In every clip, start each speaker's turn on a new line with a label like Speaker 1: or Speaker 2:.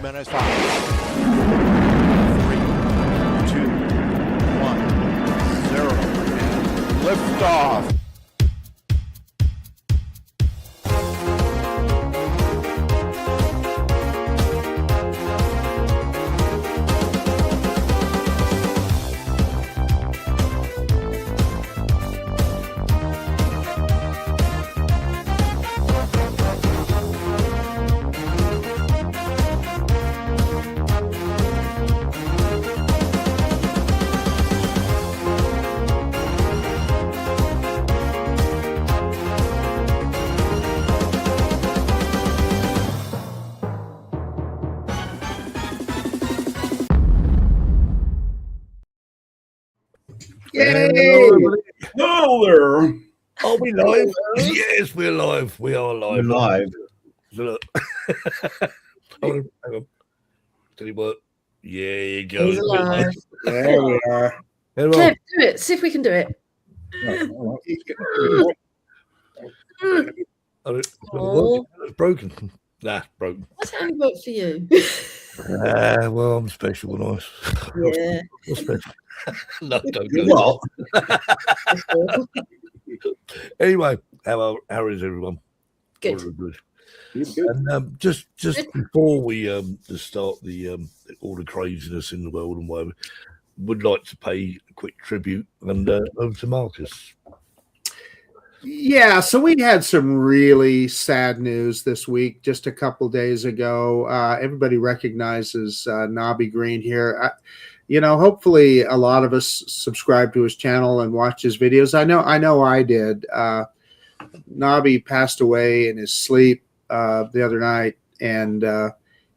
Speaker 1: T-minus 5, 3, 2, 1, 0, and liftoff.
Speaker 2: Yay!
Speaker 3: Hello there.
Speaker 4: Are we live? Yes, we're live. We are live.
Speaker 3: We're live.
Speaker 4: So look. Hang on. Tell you what. Yeah, you go.
Speaker 2: He's alive.
Speaker 3: There we are.
Speaker 4: Hello.
Speaker 2: Kev, do it. See if we can do it. Oh.
Speaker 4: It's broken. Nah, broken.
Speaker 2: That's only worked for you.
Speaker 4: Well, I'm special and nice.
Speaker 2: Yeah.
Speaker 4: I'm special. No, don't
Speaker 3: You
Speaker 4: go.
Speaker 3: what?
Speaker 4: Anyway, how is everyone?
Speaker 2: Good.
Speaker 4: All good.
Speaker 3: Good.
Speaker 4: And just before we start all the craziness in the world and whatever, would like to pay a quick tribute and over to Marcus.
Speaker 5: Yeah, so we had some really sad news this week. Just a couple days ago, everybody recognizes Nobby Green here. Hopefully a lot of us subscribe to his channel and watch his videos. I know I did. Nobby passed away in his sleep the other night, and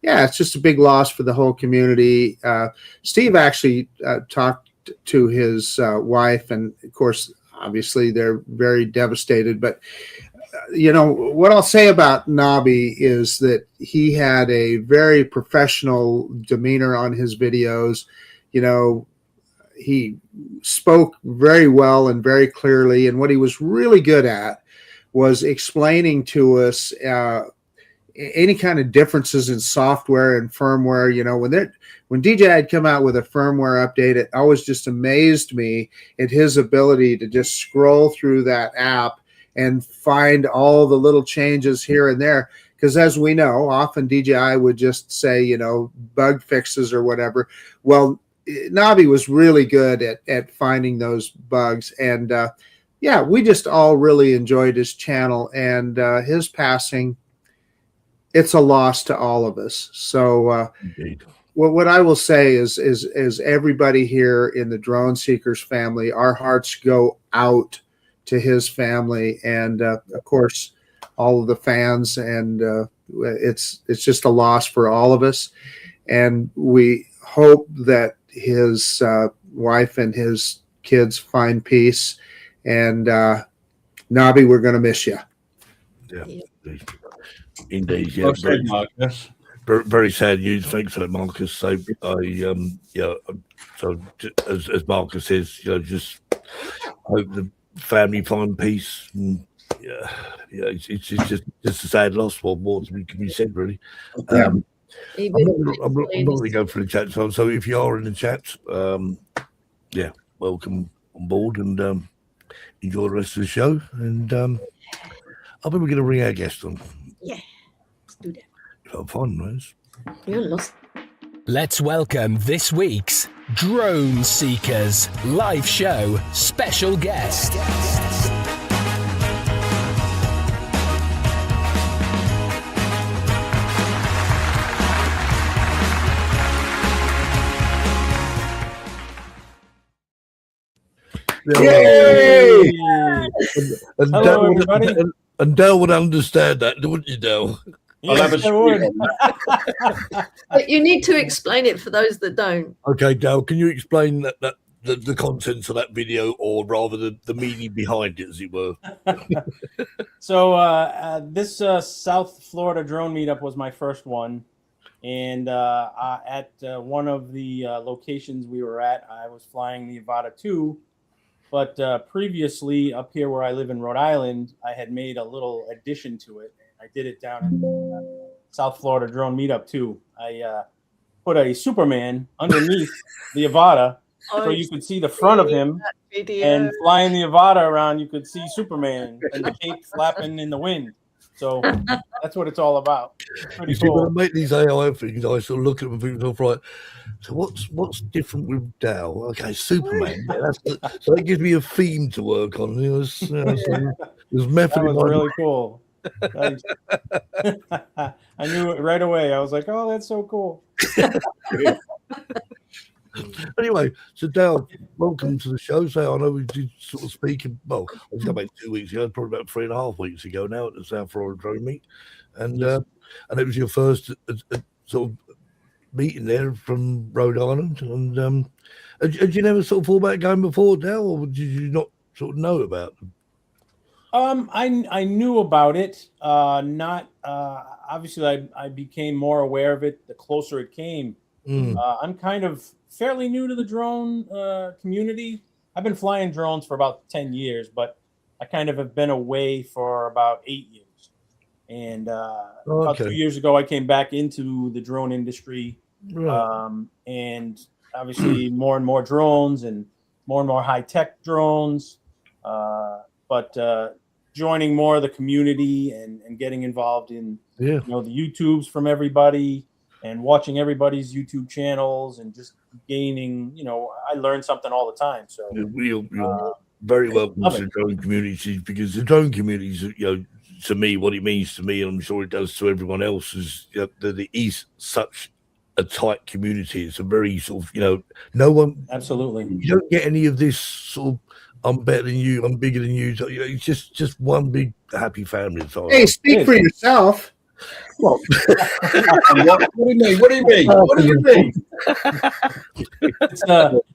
Speaker 5: it's just a big loss for the whole community. Steve actually talked to his wife, and of course, obviously they're very devastated. But what I'll say about Nobby is that he had a very professional demeanor on his videos. He spoke very well and very clearly, and what he was really good at was explaining to us any kind of differences in software and firmware. When DJI had come out with a firmware update, it always just amazed me at his ability to just scroll through that app and find all the little changes here and there. Because as we know, often DJI would just say, bug fixes or whatever. Well, Nobby was really good at finding those bugs. And we just all really enjoyed his channel, and his passing, it's a loss to all of us. So what I will say is everybody here in the Drone Seekers family, our hearts go out to his family, and of course all of the fans, and it's just a loss for all of us. And we hope that his wife and his kids find peace. And Nobby, we're going to miss you.
Speaker 4: Yeah, indeed. Yeah,
Speaker 3: Marcus.
Speaker 4: very sad news. Thanks for that, Marcus. So so as Marcus says, just hope the family find peace. And, it's just a sad loss. What more can be said, really? I'm not going to go through the chat. So if you are in the chat, welcome on board, and enjoy the rest of the show. And I think we're going to bring our guest on.
Speaker 2: Yeah, let's do that.
Speaker 4: Have fun, Rose.
Speaker 2: You're lost.
Speaker 6: Let's welcome this week's Drone Seekers live show special guest.
Speaker 3: Yay!
Speaker 4: Hello, everybody. And Dale would understand that, wouldn't you, Dale?
Speaker 3: Yes, I would.
Speaker 2: But you need to explain it for those that don't.
Speaker 4: Okay, Dale, can you explain the contents of that video, or rather the meaning behind it, as it were?
Speaker 7: So this South Florida drone meetup was my first one. And at one of the locations we were at, I was flying the Avata 2. But previously, up here where I live in Rhode Island, I had made a little addition to it. I did it down in South Florida drone meetup too. I put a Superman underneath the Avata, so you could see the front of him,
Speaker 2: Video.
Speaker 7: and flying the Avata around, you could see Superman and the cape flapping in the wind. So that's what it's all about. It's pretty
Speaker 4: You see, when I
Speaker 7: cool.
Speaker 4: make these AI things, I sort of look at them and think, "All right, so what's different with Dow? Okay, Superman. Yeah, so that gives me a theme to work on. You know, there's method
Speaker 7: That
Speaker 4: in
Speaker 7: was
Speaker 4: my
Speaker 7: really cool. Thanks. I knew it right away. I was like, "Oh, that's so cool."
Speaker 4: Anyway, so Dale, welcome to the show. So I know we did sort of speak. Well, I was about 2 weeks ago, probably about 3.5 weeks ago now at the South Florida Drone Meet, and it was your first sort of meeting there from Rhode Island. And had you never sort of thought about going before, Dale, or did you not sort of know about them?
Speaker 7: I knew about it. Not obviously. I became more aware of it the closer it came. I'm kind of fairly new to the drone community. I've been flying drones for about 10 years, but I kind of have been away for about 8 years. And about 2 years ago, I came back into the drone industry.
Speaker 4: Right.
Speaker 7: And obviously more and more drones and more high-tech drones. But joining more of the community and getting involved in the YouTubes from everybody, and watching everybody's YouTube channels and just gaining, I learn something all the time. So
Speaker 4: you're very welcome to the drone communities, because the drone communities, to me, what it means to me, and I'm sure it does to everyone else, is that it is such a tight community. It's a very sort of, no one.
Speaker 7: Absolutely.
Speaker 4: You don't get any of this sort of, I'm better than you, I'm bigger than you. So, it's just one big happy family.
Speaker 5: Hey, speak for yourself.
Speaker 3: What do you mean? What do you mean? What do you mean?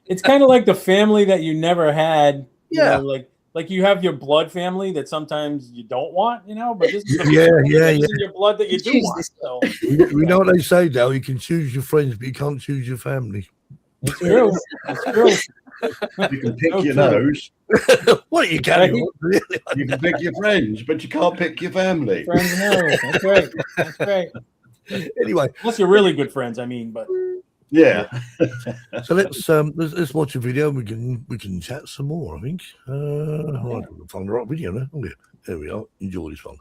Speaker 7: It's kind of like the family that you never had.
Speaker 4: Yeah.
Speaker 7: Like you have your blood family that sometimes you don't want, but this is in your blood that you do want. So.
Speaker 4: We know what they say, Dale. You can choose your friends, but you can't choose your family.
Speaker 7: It's true. It's true.
Speaker 3: You can pick your nose.
Speaker 4: What you can?
Speaker 3: You can pick your friends, but you can't pick your family.
Speaker 7: Friends, no. That's right. That's right.
Speaker 4: Anyway,
Speaker 7: unless you're really good friends, I mean, but
Speaker 3: yeah.
Speaker 4: So let's watch a video. And we can chat some more. I think. I'll find the right video now. Oh, yeah. There we are. Enjoy this one.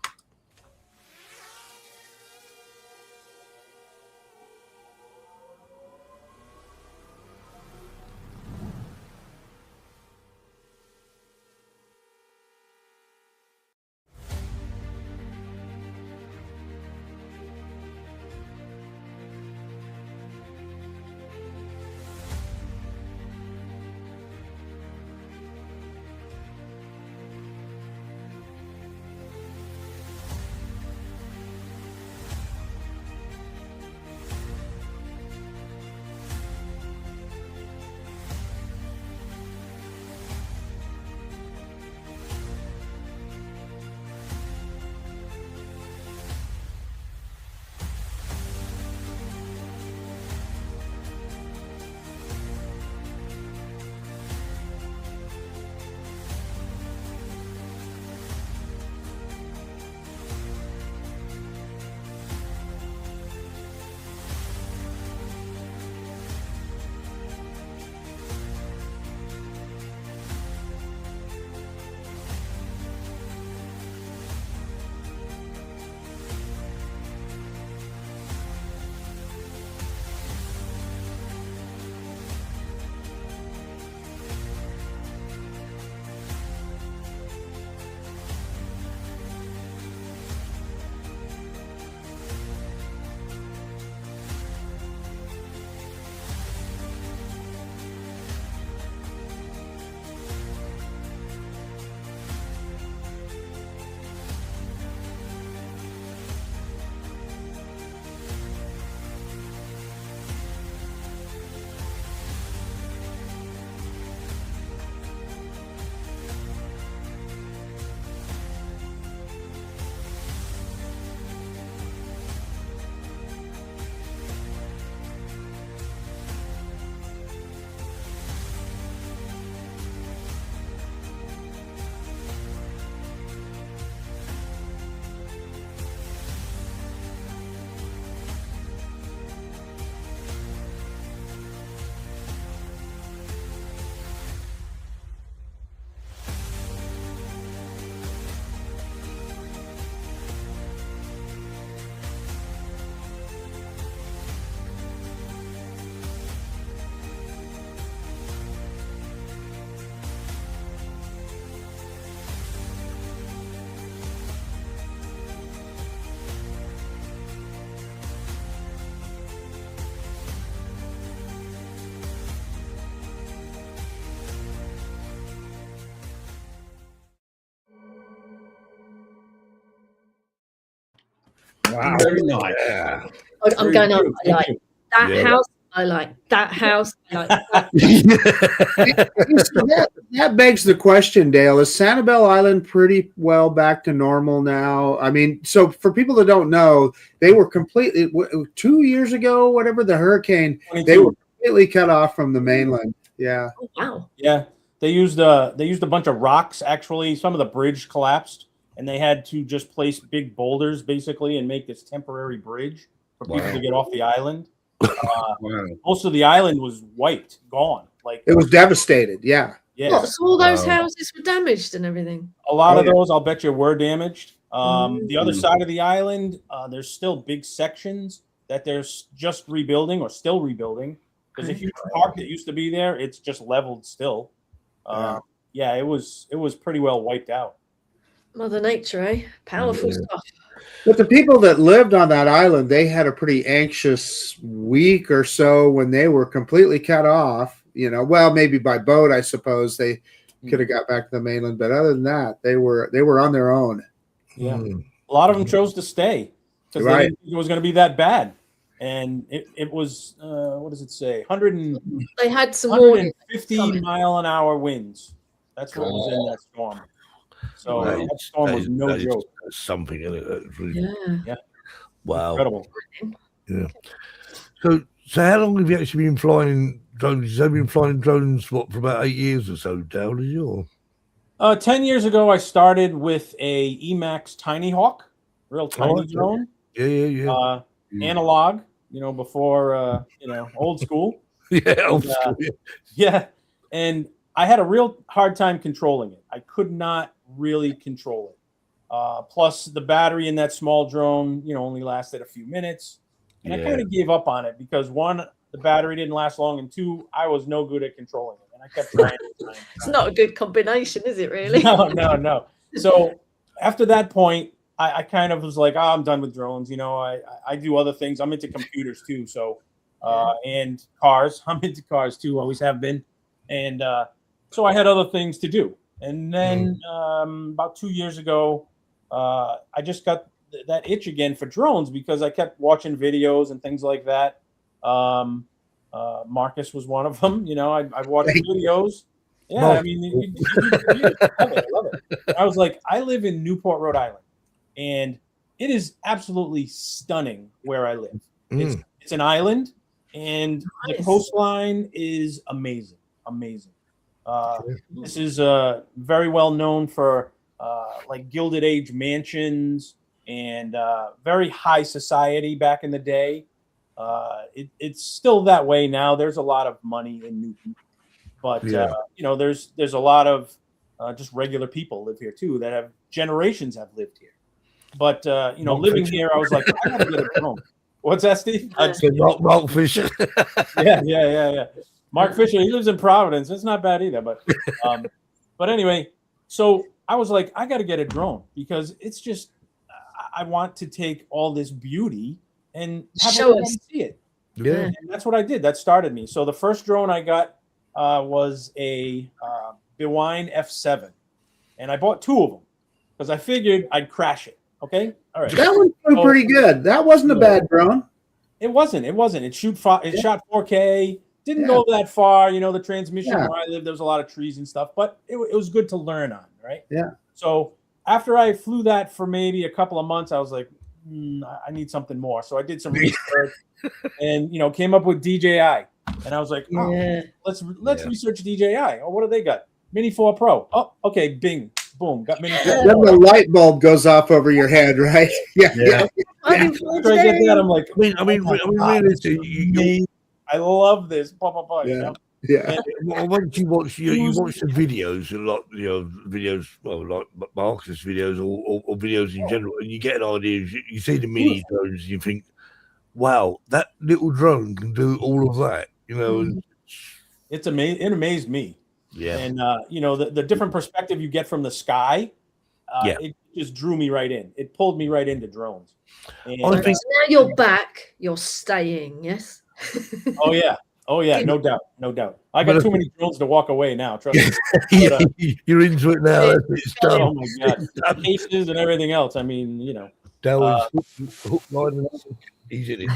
Speaker 3: Wow. Very nice.
Speaker 4: Yeah.
Speaker 2: I'm
Speaker 7: Very
Speaker 2: going
Speaker 7: cute.
Speaker 2: on. I
Speaker 7: Thank
Speaker 2: like
Speaker 7: you.
Speaker 2: that
Speaker 4: Yeah.
Speaker 2: house. I like that house. I like that.
Speaker 5: That begs the question, Dale. Is Sanibel Island pretty well back to normal now? I mean, so for people that don't know, they were completely 2 years ago, whatever the hurricane, they
Speaker 7: 22.
Speaker 5: were completely cut off from the mainland. Yeah.
Speaker 2: Oh, wow.
Speaker 7: Yeah, they used a bunch of rocks. Actually, some of the bridge collapsed, and they had to just place big boulders basically and make this temporary bridge for people
Speaker 4: Wow.
Speaker 7: to get off the island.
Speaker 3: Wow.
Speaker 7: Most of the island was wiped, gone. Like
Speaker 5: It was devastated. Yeah.
Speaker 7: yeah,
Speaker 2: What, so all those
Speaker 4: Wow.
Speaker 2: houses were damaged and everything.
Speaker 7: a lot
Speaker 5: Oh,
Speaker 7: of
Speaker 5: yeah.
Speaker 7: those I'll bet you were damaged. The other
Speaker 4: Mm.
Speaker 7: side of the island, there's still big sections that they're just rebuilding or still rebuilding. There's a
Speaker 2: Okay.
Speaker 7: huge park that used to be there. It's just leveled still. Yeah, it was pretty well wiped out.
Speaker 2: Mother Nature, eh? Powerful
Speaker 4: Yeah.
Speaker 2: stuff.
Speaker 5: But the people that lived on that island, they had a pretty anxious week or so when they were completely cut off. You know, well, maybe by boat, I suppose they could have got back to the mainland, but other than that, they were on their own.
Speaker 7: Yeah.
Speaker 4: Mm.
Speaker 7: A lot of them chose to stay because they
Speaker 5: Right.
Speaker 7: didn't think it was going to be that bad. And it was, what does it say?
Speaker 2: They had some warning.
Speaker 7: 150
Speaker 2: coming.
Speaker 7: mile an hour winds. That's what was in that storm. So
Speaker 4: That
Speaker 7: that
Speaker 4: is-
Speaker 7: storm
Speaker 4: that
Speaker 7: was
Speaker 4: is-
Speaker 7: no
Speaker 4: that is
Speaker 7: joke.
Speaker 4: something, isn't it? That's really,
Speaker 2: Yeah.
Speaker 4: wow.
Speaker 7: Incredible.
Speaker 4: So how long have you actually been flying drones? Have you been flying drones for about 8 years or so, Dale? Did you? Or?
Speaker 7: 10 years ago, I started with a Emax Tiny Hawk, real tiny
Speaker 4: okay.
Speaker 7: drone,
Speaker 4: Yeah.
Speaker 7: analog, before, old school.
Speaker 4: Yeah, old
Speaker 7: and,
Speaker 4: school, yeah.
Speaker 7: Yeah. And I had a real hard time controlling it. I could not really control it. Plus, the battery in that small drone, only lasted a few minutes. And I
Speaker 4: Yeah.
Speaker 7: kind of gave up on it because one, the battery didn't last long, and two, I was no good at controlling it. And I kept trying.
Speaker 2: It's not a good combination, is it really?
Speaker 7: No. So after that point, I kind of was like, I'm done with drones. I do other things. I'm into computers too. So, and cars. I'm into cars too, always have been. And so I had other things to do. And then about 2 years ago, I just got that itch again for drones because I kept watching videos and things like that. Marcus was one of them. I watched videos. Yeah,
Speaker 4: Mark.
Speaker 7: I mean, you love it. I was like, I live in Newport, Rhode Island, and it is absolutely stunning where I live. It's an island, and the
Speaker 2: Nice.
Speaker 7: coastline is amazing. This is very well known for like Gilded Age mansions and very high society back in the day. It's still that way now. There's a lot of money in Newton, but there's a lot of just regular people live here too that have generations have lived here. But living here, I was like, I gotta get a drone. What's that, Steve?
Speaker 4: Mark Fisher.
Speaker 7: Yeah. Mark Fisher, he lives in Providence. It's not bad either, but anyway, so I was like, I got to get a drone because it's just I want to take all this beauty and have
Speaker 2: Show
Speaker 7: everyone
Speaker 2: us.
Speaker 7: see it.
Speaker 4: Yeah.
Speaker 7: And that's what I did. That started me. So the first drone I got was a Bewine F7, and I bought two of them because I figured I'd crash it. Okay, all right.
Speaker 5: That one flew pretty good. That wasn't a bad drone.
Speaker 7: It wasn't. It shot 4K. Didn't go that far. The transmission
Speaker 5: Yeah.
Speaker 7: where I live, there was a lot of trees and stuff, but it was good to learn on, right?
Speaker 5: Yeah.
Speaker 7: So after I flew that for maybe a couple of months, I was like, I need something more. So I did some research and came up with DJI. And I was like,
Speaker 2: Yeah.
Speaker 7: let's research DJI. Oh, what do they got? Mini 4 Pro. Oh, okay, bing, boom, got Mini 4
Speaker 5: Then
Speaker 7: Pro.
Speaker 5: the light bulb goes off over your head, right? Yeah.
Speaker 2: I've been flying
Speaker 7: After I get
Speaker 2: today.
Speaker 7: that, I'm like,
Speaker 4: I mean, realistically, you,
Speaker 7: I love this. You
Speaker 5: Yeah.
Speaker 7: know?
Speaker 5: Yeah.
Speaker 4: once you watch the videos, a lot, videos, well, like Marcus videos or videos in general, and you get an idea. You see the mini drones, and you think, wow, that little drone can do all of that. And
Speaker 7: It's amazing. It amazed me.
Speaker 4: yeah,
Speaker 7: And the different perspective you get from the sky,
Speaker 4: Yeah.
Speaker 7: it just drew me right in. It pulled me right into drones. And,
Speaker 4: I think-
Speaker 2: So now you're back. You're staying. Yes.
Speaker 7: oh yeah, no doubt. I got too many drones to walk away now. Trust me.
Speaker 4: you're into it now. It's
Speaker 7: Oh
Speaker 4: done.
Speaker 7: my god, cases and everything else. I mean,
Speaker 4: Dell's hook, line, and line. He's in it.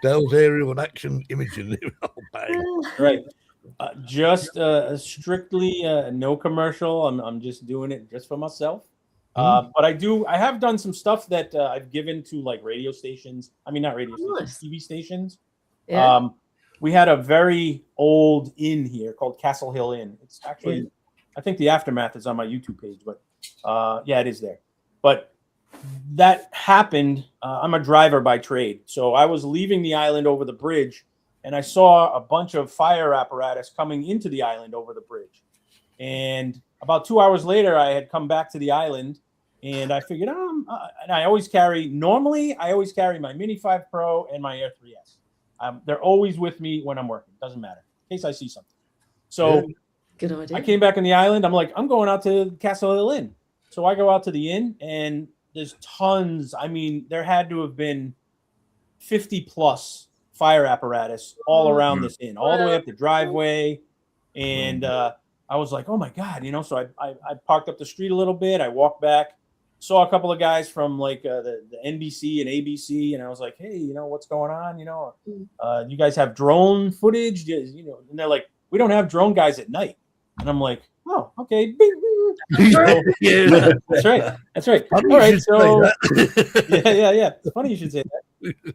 Speaker 4: Dell's aerial and action imaging. Oh, bang.
Speaker 7: Right. Just strictly no commercial. I'm just doing it just for myself. But I have done some stuff that I've given to like radio stations. I mean, not radio stations, TV stations.
Speaker 2: Yeah.
Speaker 7: We had a very old inn here called Castle Hill Inn. It's actually, I think the aftermath is on my YouTube page, but yeah, it is there. But that happened. I'm a driver by trade. So I was leaving the island over the bridge and I saw a bunch of fire apparatus coming into the island over the bridge. And about 2 hours later, I had come back to the island and I figured, and I always carry my Mini 5 Pro and my Air 3S. They're always with me when I'm working. Doesn't matter in case I see something. So
Speaker 2: good idea.
Speaker 7: I came back in the island. I'm like, I'm going out to Castle Hill Inn. So I go out to the inn and there's tons. I mean, there had to have been 50 plus fire apparatus all around this inn, all the way up the driveway. And I was like, oh my God, so I parked up the street a little bit. I walked back, saw a couple of guys from like the NBC and ABC. And I was like, hey, what's going on? You guys have drone footage? And they're like, we don't have drone guys at night. And I'm like, oh, okay.
Speaker 4: Yeah,
Speaker 7: That's right. All right. So yeah. It's funny you should say that.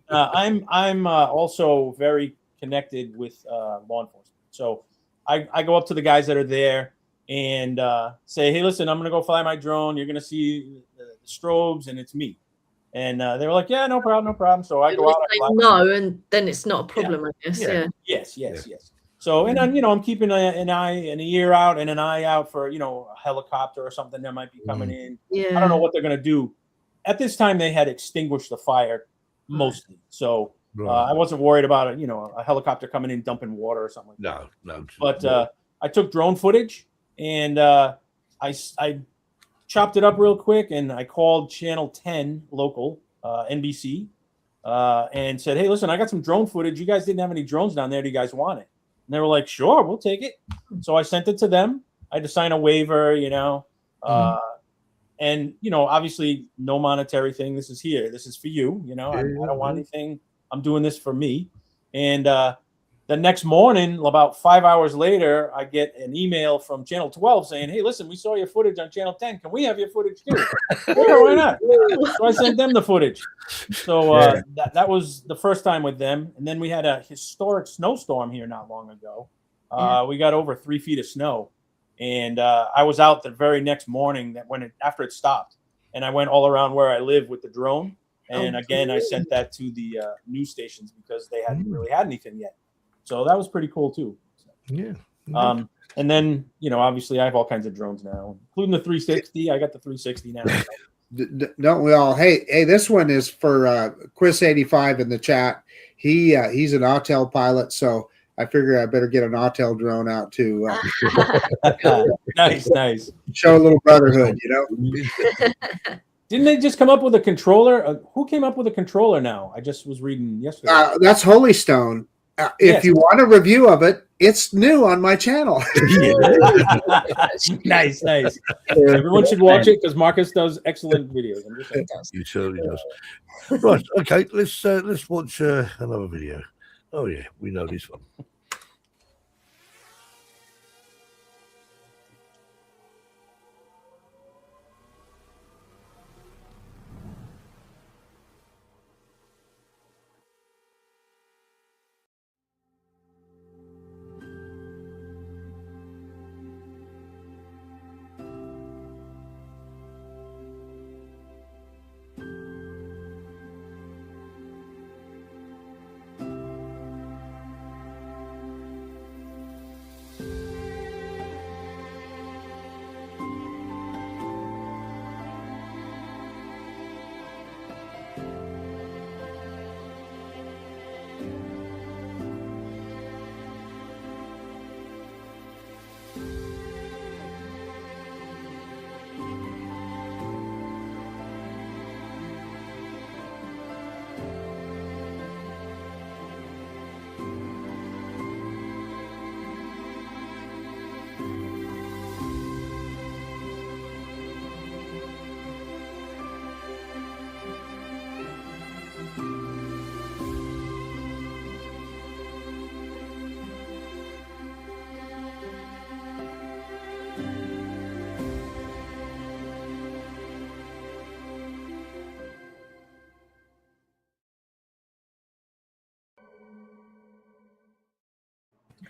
Speaker 7: I'm also very connected with law enforcement. So I go up to the guys that are there and say, hey, listen, I'm going to go fly my drone. You're going to see the strobes and it's me. And they were like, yeah, no problem. So I go out.
Speaker 2: No, and then it's not a problem, I guess. Yeah.
Speaker 7: Yes. So, and then, I'm keeping an eye and an ear out and an eye out for, a helicopter or something that might be coming in.
Speaker 2: Yeah.
Speaker 7: I don't know what they're going to do. At this time, they had extinguished the fire mostly. So I wasn't worried about a helicopter coming in, dumping water or something like that.
Speaker 4: No.
Speaker 7: But I took drone footage and I chopped it up real quick and I called Channel 10 local, NBC, and said, hey, listen, I got some drone footage. You guys didn't have any drones down there. Do you guys want it? And they were like, sure, we'll take it. So I sent it to them. I had to sign a waiver, and, obviously no monetary thing. This is here. This is for you. I don't want anything. I'm doing this for me. And the next morning, about 5 hours later, I get an email from Channel 12 saying, hey, listen, we saw your footage on Channel 10. Can we have your footage too? Sure, why not? So I sent them the footage. So that was the first time with them. And then we had a historic snowstorm here not long ago. We got over 3 feet of snow. And I was out the very next morning after it stopped. And I went all around where I live with the drone. And again, I sent that to the news stations because they hadn't really had anything yet. So that was pretty cool too.
Speaker 4: Yeah.
Speaker 7: And then, obviously I have all kinds of drones now, including the 360. I got the 360 now.
Speaker 5: Don't we all? Hey, this one is for Quiz85 in the chat. He's an Autel pilot, so I figure I better get an Autel drone out to
Speaker 7: Nice.
Speaker 5: show a little brotherhood,
Speaker 7: Didn't they just come up with a controller? Who came up with a controller now? I just was reading yesterday.
Speaker 5: That's Holystone. If you want a review of it, it's new on my channel.
Speaker 7: Nice. Everyone should watch it because Marcus does excellent videos. I'm just saying.
Speaker 4: He certainly does. Right. Okay. Let's watch another video. Oh yeah, we know this one.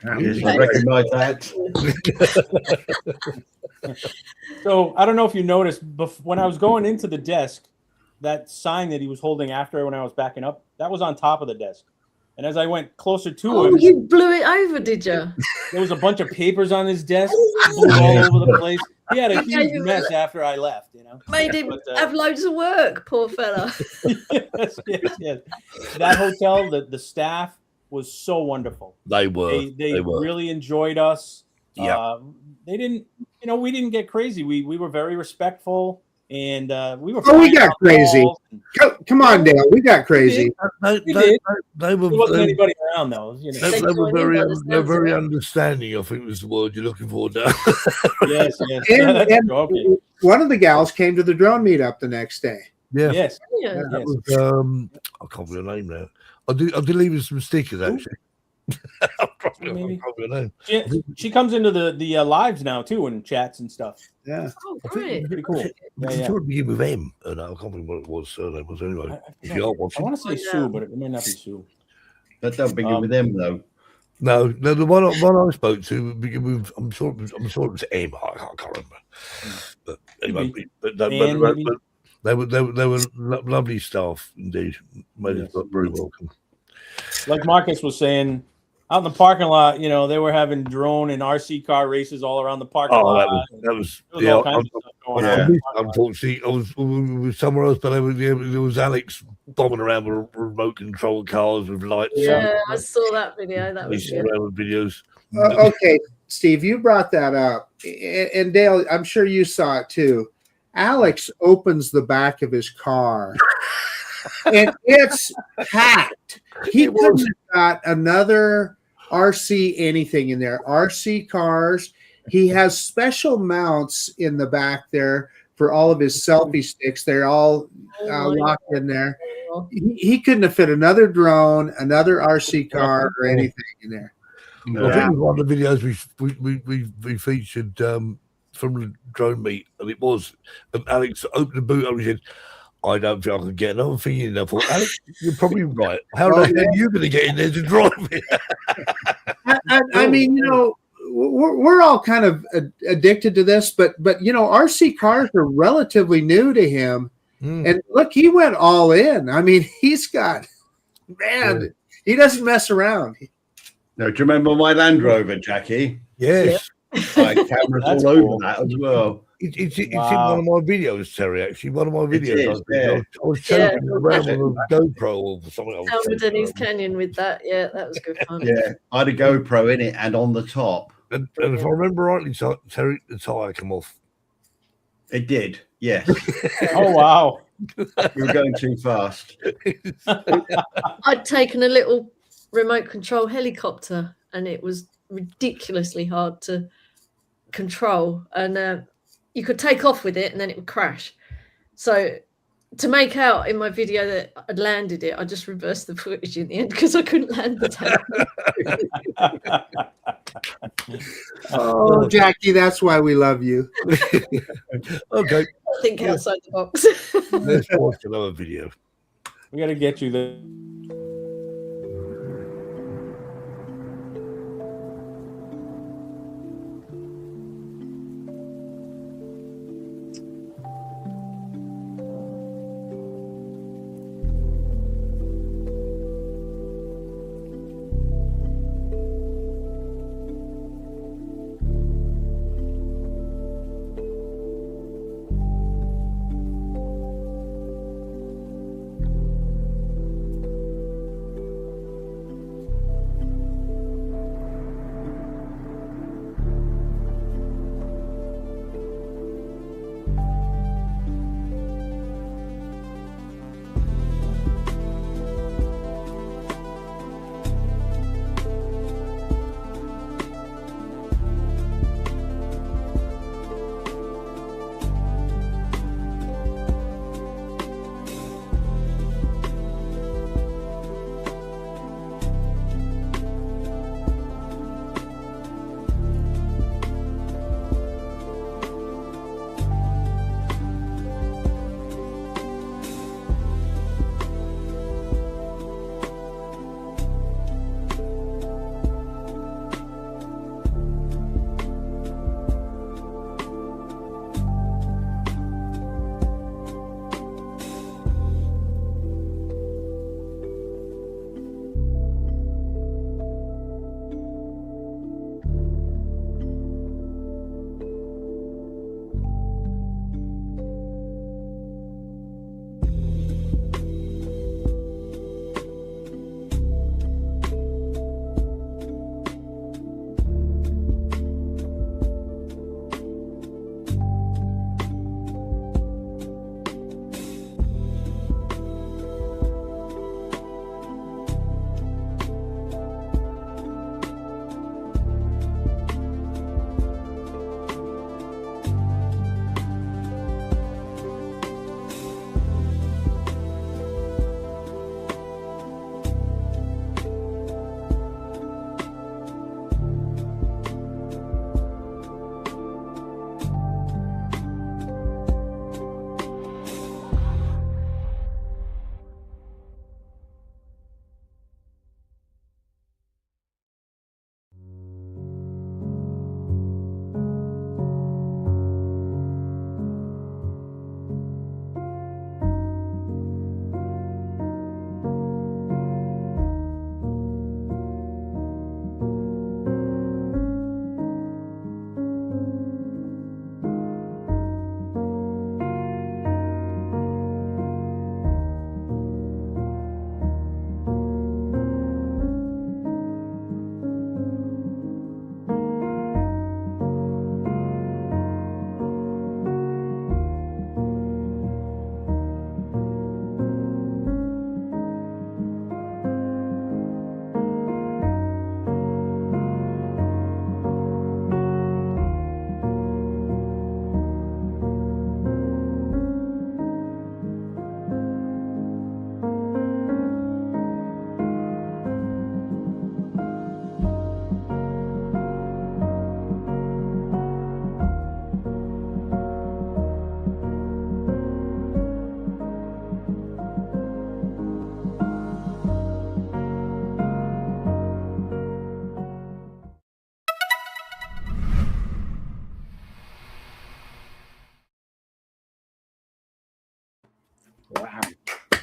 Speaker 3: Yes, I recognise that.
Speaker 7: So I don't know if you noticed, when I was going into the desk, that sign that he was holding after when I was backing up, that was on top of the desk. And as I went closer to
Speaker 2: Oh,
Speaker 7: him,
Speaker 2: you blew it over, did you?
Speaker 7: there was a bunch of papers on his desk all over the place. He had a
Speaker 2: Yeah,
Speaker 7: huge
Speaker 2: you
Speaker 7: mess after I left, you know.
Speaker 2: Made him
Speaker 7: But,
Speaker 2: have loads of work, poor fella.
Speaker 7: yes. That hotel, the staff was so wonderful.
Speaker 4: They were.
Speaker 7: They
Speaker 4: were.
Speaker 7: really enjoyed us.
Speaker 4: Yeah.
Speaker 7: They didn't, we didn't get crazy. We were very respectful, and we were.
Speaker 5: Oh, we
Speaker 7: flying
Speaker 5: got
Speaker 7: off the
Speaker 5: crazy.
Speaker 7: walls.
Speaker 5: Come on, Dale. We got crazy.
Speaker 4: They
Speaker 7: did.
Speaker 4: were.
Speaker 7: There wasn't anybody around though. You know.
Speaker 4: They were
Speaker 2: joined in
Speaker 4: very,
Speaker 2: by the
Speaker 4: they're
Speaker 2: sounds of
Speaker 4: very
Speaker 2: it.
Speaker 4: understanding. I think was the word you're looking for now.
Speaker 7: Yes.
Speaker 5: And,
Speaker 7: That's
Speaker 5: and
Speaker 7: okay.
Speaker 5: one of the gals came to the drone meetup the next day.
Speaker 4: Yeah,
Speaker 7: Yes.
Speaker 2: Yeah.
Speaker 4: that
Speaker 7: Yes.
Speaker 4: was, I can't remember her name now. I did leave her some stickers actually. I can't
Speaker 7: Maybe.
Speaker 4: remember her name.
Speaker 7: She comes into the lives now too and chats and stuff.
Speaker 5: Yeah.
Speaker 2: Oh,
Speaker 4: I think
Speaker 2: great.
Speaker 7: Pretty cool.
Speaker 4: She
Speaker 7: Yeah.
Speaker 4: tried to begin with M. I can't remember what it was. Surname was anyway. If you are
Speaker 7: I
Speaker 4: watching,
Speaker 7: want to say Sue, but it may not be Sue.
Speaker 3: That don't begin with them though.
Speaker 4: no, the one I spoke to would begin with. I'm sure it was M. I can't remember. But anyway,
Speaker 7: Maybe.
Speaker 4: they were lovely staff indeed. Made us look very welcome.
Speaker 7: Like Marcus was saying, out in the parking lot, they were having drone and RC car races all around the parking
Speaker 4: Oh,
Speaker 7: lot.
Speaker 4: that was
Speaker 7: There was
Speaker 4: yeah.
Speaker 7: all kinds of stuff going
Speaker 3: Yeah.
Speaker 7: on.
Speaker 4: Unfortunately, I was somewhere else, but there was Alex bombing around with remote control cars with lights.
Speaker 2: Yeah, I saw that video. That was
Speaker 4: He's
Speaker 2: good.
Speaker 4: around with videos.
Speaker 5: Okay, Steve, you brought that up. And Dale, I'm sure you saw it too. Alex opens the back of his car and it's packed. He couldn't have got another RC anything in there. RC cars. He has special mounts in the back there for all of his selfie sticks. They're all
Speaker 2: Oh my
Speaker 5: locked in there.
Speaker 2: God.
Speaker 5: He couldn't have fit another drone, another RC car, or anything in there.
Speaker 4: I think it was one of the videos we featured from the drone meet, and it was. And Alex opened the boot up and he said, "I don't think I can get another thing in there." I thought, Alex, you're probably right. How the hell are you going to get in there to drive it?
Speaker 5: I mean, we're all kind of addicted to this, but RC cars are relatively new to him. And look, he went all in. I mean, he's got, man, he doesn't mess around.
Speaker 3: No, do you remember my Land Rover, Jackie?
Speaker 4: Yes.
Speaker 3: My camera's
Speaker 7: That's
Speaker 3: all over
Speaker 7: cool.
Speaker 3: that as well.
Speaker 4: It's in
Speaker 7: Wow.
Speaker 4: one of my videos, Terry. Actually, one of my videos.
Speaker 3: is, yeah.
Speaker 4: I was choking around with a GoPro or something. I was
Speaker 2: Down the
Speaker 4: choking
Speaker 2: Denny's
Speaker 4: around.
Speaker 2: Canyon with that. Yeah, that was good fun.
Speaker 3: Yeah, I had a GoPro in it and on the top.
Speaker 4: And if I remember rightly, Terry, the tire came off.
Speaker 3: It did, yes.
Speaker 7: Oh wow!
Speaker 3: We were going too fast.
Speaker 2: I'd taken a little remote control helicopter and it was ridiculously hard to control. And you could take off with it and then it would crash. So to make out in my video that I'd landed it, I just reversed the footage in the end because I couldn't land the tank.
Speaker 5: Oh, Jackie, that's why we love you.
Speaker 4: Okay,
Speaker 2: Think outside the box.
Speaker 4: let's watch another video.
Speaker 7: We got to get you the.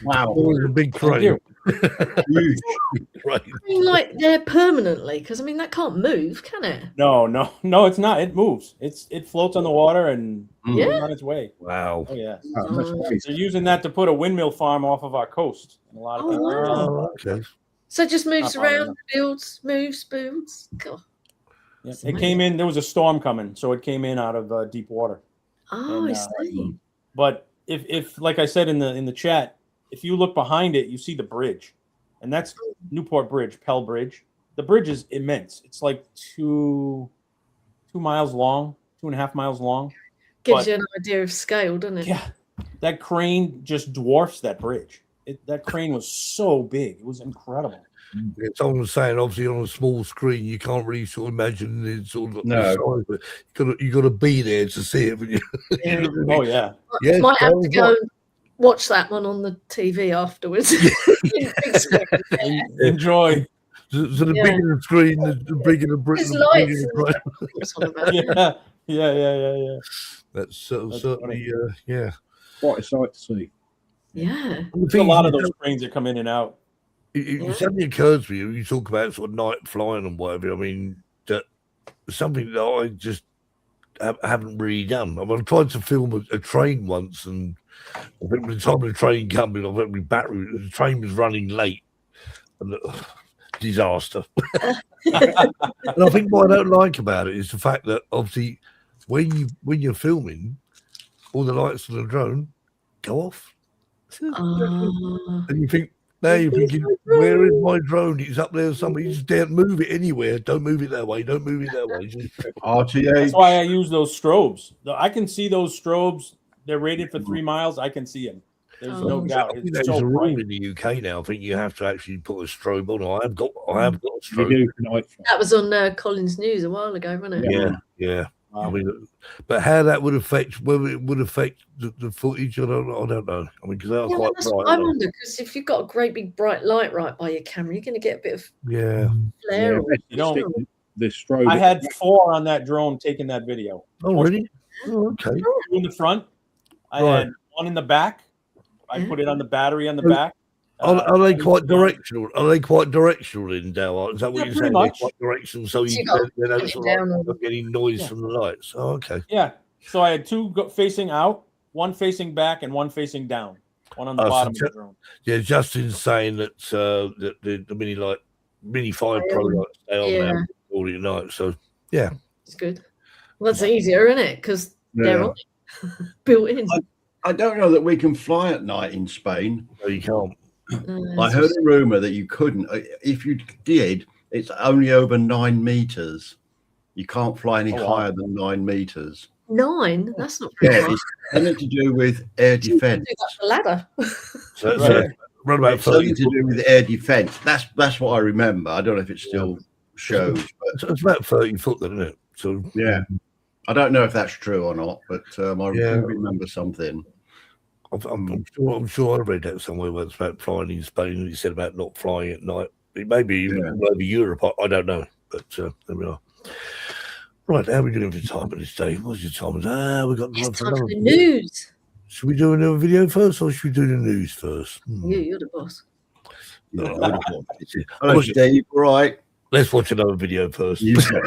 Speaker 3: Wow.
Speaker 4: It was a big
Speaker 7: Thank
Speaker 4: crane.
Speaker 7: you.
Speaker 3: Huge.
Speaker 4: Crane.
Speaker 2: I mean, like there permanently, because I mean that can't move, can it?
Speaker 7: No, it's not. It moves. It floats on the water and
Speaker 2: Yeah.
Speaker 7: moves on its way.
Speaker 4: Wow.
Speaker 7: Oh yeah.
Speaker 3: Oh, that's crazy.
Speaker 7: They're using that to put a windmill farm off of our coast. And a lot of
Speaker 2: Oh,
Speaker 7: people.
Speaker 2: wow.
Speaker 4: Oh, okay.
Speaker 2: So it just moves
Speaker 7: Not far
Speaker 2: around,
Speaker 7: enough.
Speaker 2: builds, moves, builds. God.
Speaker 7: Yeah.
Speaker 2: That's
Speaker 7: It came in. There was a storm coming, so it came in out of deep water.
Speaker 2: Oh,
Speaker 7: And,
Speaker 2: I see.
Speaker 7: But if like I said in the chat, if you look behind it, you see the bridge, and that's Newport Bridge, Pell Bridge. The bridge is immense. It's like 2 miles long, 2.5 miles long.
Speaker 2: Gives
Speaker 7: but-
Speaker 2: you an idea of scale, doesn't it?
Speaker 7: Yeah, that crane just dwarfs that bridge. That crane was so big; it was incredible.
Speaker 4: Yeah, someone was saying, obviously, on a small screen, you can't really sort of imagine the sort of
Speaker 3: No.
Speaker 4: the size, but you got to be there to see it. You
Speaker 7: Oh yeah,
Speaker 4: Yes,
Speaker 2: Might have to
Speaker 4: that was
Speaker 2: go
Speaker 4: right.
Speaker 2: and watch that one on the TV afterwards. Big screen.
Speaker 7: enjoy.
Speaker 4: So the
Speaker 2: Yeah.
Speaker 4: bigger the screen, the bigger the Britain.
Speaker 2: There's lights and What's on about it?
Speaker 7: Yeah.
Speaker 4: That's
Speaker 7: That's
Speaker 4: certainly, yeah.
Speaker 3: Quite a sight to see.
Speaker 2: Yeah.
Speaker 7: There's a lot of those cranes that come in and out.
Speaker 4: It suddenly occurs to me when you talk about sort of night flying and whatever. I mean, that something that I just haven't really done. I tried to film a train once, and I think by the time the train came in, I think my battery, the train was running late, and disaster. And I think what I don't like about it is the fact that obviously when you're filming, all the lights on the drone go off,
Speaker 2: Ah.
Speaker 4: and you think. Now you're thinking, where is my drone? It's up there somewhere. You just don't move it anywhere. Don't move it that way. Don't move it that way. Just-
Speaker 3: RTA.
Speaker 7: That's why I use those strobes. I can see those strobes. They're rated for 3 miles. I can see them. There's
Speaker 2: Oh.
Speaker 7: no
Speaker 4: I
Speaker 7: doubt.
Speaker 4: think
Speaker 7: It's
Speaker 4: there's
Speaker 7: so
Speaker 4: a rule
Speaker 7: bright.
Speaker 4: in the UK now. I think you have to actually put a strobe on. I have got a
Speaker 3: You
Speaker 4: strobe.
Speaker 3: do for night flight.
Speaker 2: That was on Collins News a while ago, wasn't it?
Speaker 4: Yeah. I
Speaker 7: Wow.
Speaker 4: mean, but how that would affect, whether it would affect the footage, I don't know. I mean, because they are
Speaker 2: Yeah,
Speaker 4: quite
Speaker 2: that's what I
Speaker 4: bright.
Speaker 2: wonder, because if you've got a great big bright light right by your camera, you're going to get a bit of
Speaker 4: Yeah.
Speaker 2: flare.
Speaker 3: Yeah,
Speaker 2: or-
Speaker 7: You know,
Speaker 3: stick the strobe.
Speaker 7: I had 4 on that drone taking that video.
Speaker 4: Oh, really? Oh, okay.
Speaker 7: 2 in the front. I
Speaker 4: Right.
Speaker 7: had 1 in the back. I
Speaker 2: Yeah.
Speaker 7: put it on the battery on the
Speaker 4: Oh,
Speaker 7: back.
Speaker 4: Are they quite directional? Are they quite directional in Dell? Is that what
Speaker 7: Yeah,
Speaker 4: you're
Speaker 7: pretty
Speaker 4: saying?
Speaker 7: much.
Speaker 4: They're quite directional, so
Speaker 2: So
Speaker 4: you
Speaker 2: you got
Speaker 4: they don't
Speaker 2: put it
Speaker 4: sort of
Speaker 2: down
Speaker 4: like
Speaker 2: on-
Speaker 4: not getting noise
Speaker 7: Yeah.
Speaker 4: from the lights. Oh, okay.
Speaker 7: Yeah. So I had 2 facing out, 1 facing back, and 1 facing down. 1 on the
Speaker 4: Oh, so
Speaker 7: bottom of the
Speaker 4: ju-
Speaker 7: drone.
Speaker 4: Yeah, Justin's saying that that the Mini 5 Pro
Speaker 2: Yeah.
Speaker 4: lights stay on
Speaker 2: Yeah.
Speaker 4: now all at night. So
Speaker 2: It's good. Well, that's easier, isn't it? Because they're
Speaker 3: Yeah.
Speaker 2: on it. Built in.
Speaker 3: I don't know that we can fly at night in Spain.
Speaker 4: no, you can't.
Speaker 3: I heard a rumor that you couldn't. If you did, it's only over 9 meters. You can't fly any
Speaker 7: Oh, wow.
Speaker 3: higher than 9 meters.
Speaker 2: 9. That's not very
Speaker 3: Yeah,
Speaker 2: high.
Speaker 3: it's something to do with air
Speaker 2: You can
Speaker 3: defense.
Speaker 2: do that for ladder.
Speaker 4: So that's
Speaker 7: Right.
Speaker 4: run about
Speaker 3: It's something
Speaker 4: 30
Speaker 3: to do with air defense. That's what I remember. I don't know if it still shows, but
Speaker 4: So it's about 30 foot, then, isn't it? So
Speaker 3: yeah, I don't know if that's true or not. But I
Speaker 4: Yeah.
Speaker 3: do remember something.
Speaker 4: I'm sure I read that somewhere where it's about flying in Spain, and it said about not flying at night. It may be even
Speaker 3: Yeah.
Speaker 4: all over Europe. I don't know, but there we are. Right, how are we doing for time of this day? What's your time? We've got
Speaker 2: It's
Speaker 4: time for
Speaker 2: time for
Speaker 4: another
Speaker 2: the
Speaker 4: video.
Speaker 2: news.
Speaker 4: Should we do another video first, or should we do the news first?
Speaker 2: You're the boss.
Speaker 3: Yeah, I would have watched it.
Speaker 4: Hello,
Speaker 3: Hello, Steve. All right.
Speaker 4: Let's watch another video first.
Speaker 3: You go.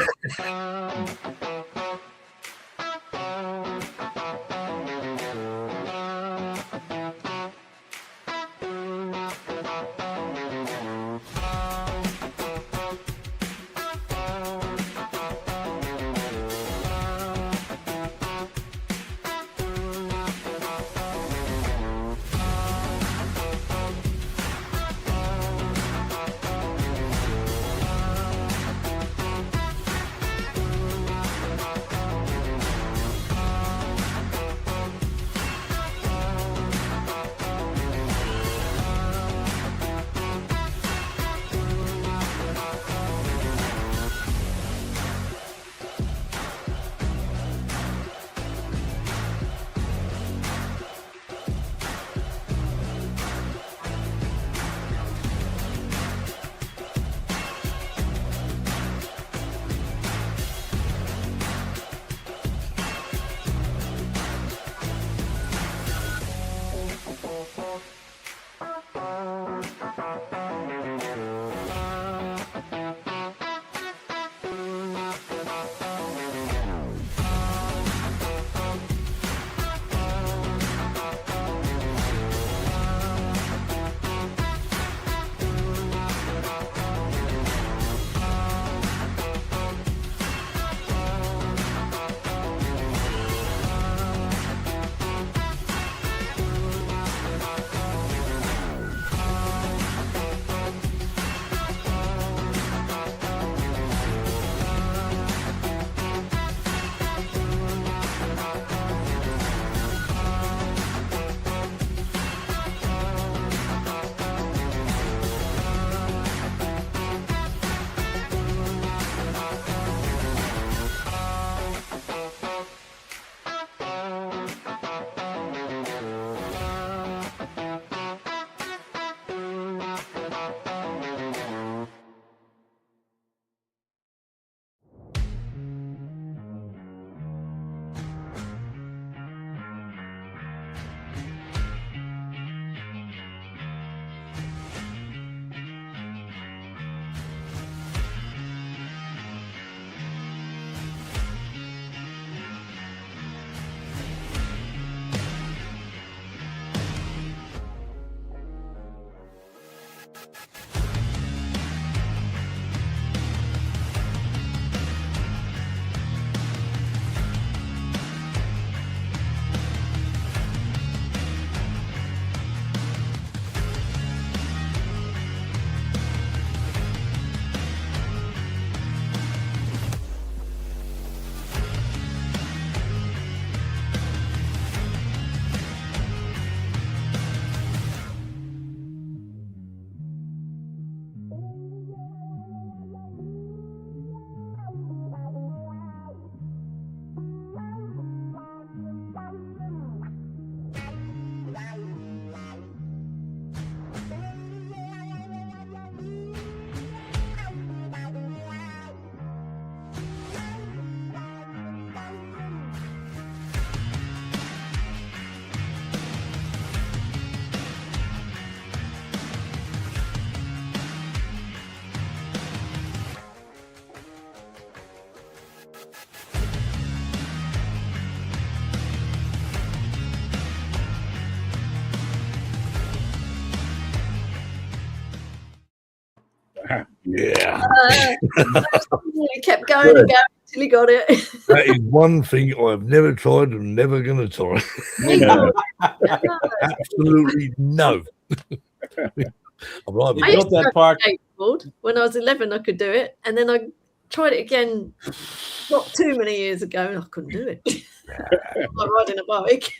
Speaker 4: Yeah.
Speaker 2: He kept going and going until he got it.
Speaker 4: That is one thing I've never tried and never going to try.
Speaker 3: Yeah.
Speaker 4: Absolutely no. I'm right.
Speaker 7: They
Speaker 2: I used
Speaker 7: built
Speaker 2: to
Speaker 7: that
Speaker 2: have
Speaker 7: park.
Speaker 2: a skateboard. When I was 11, I could do it. And then I tried it again not too many years ago and I couldn't do it. Like riding a bike.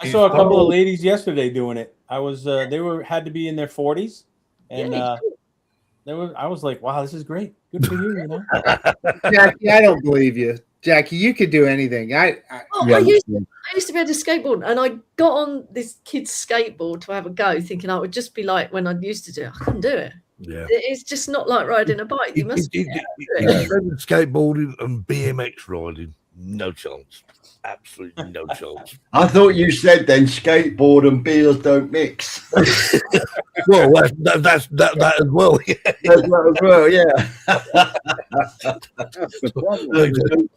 Speaker 7: I saw a couple of ladies yesterday doing it. I was they had to be in their 40s, and
Speaker 2: Yeah,
Speaker 7: I was like, wow, this is great. Good for you, you know.
Speaker 5: Jackie, I don't believe you. Jackie, you could do anything. I
Speaker 2: I used to be able to skateboard, and I got on this kid's skateboard to have a go, thinking I would just be like when I used to do it. I couldn't do it.
Speaker 4: Yeah.
Speaker 2: It's just not like riding a bike. You must be able to do it.
Speaker 4: Skateboarding and BMX riding, no chance. Absolutely no chance.
Speaker 3: I thought you said then skateboard and beers don't mix.
Speaker 4: Well, that's that as well.
Speaker 3: As well, yeah.
Speaker 1: That's the problem.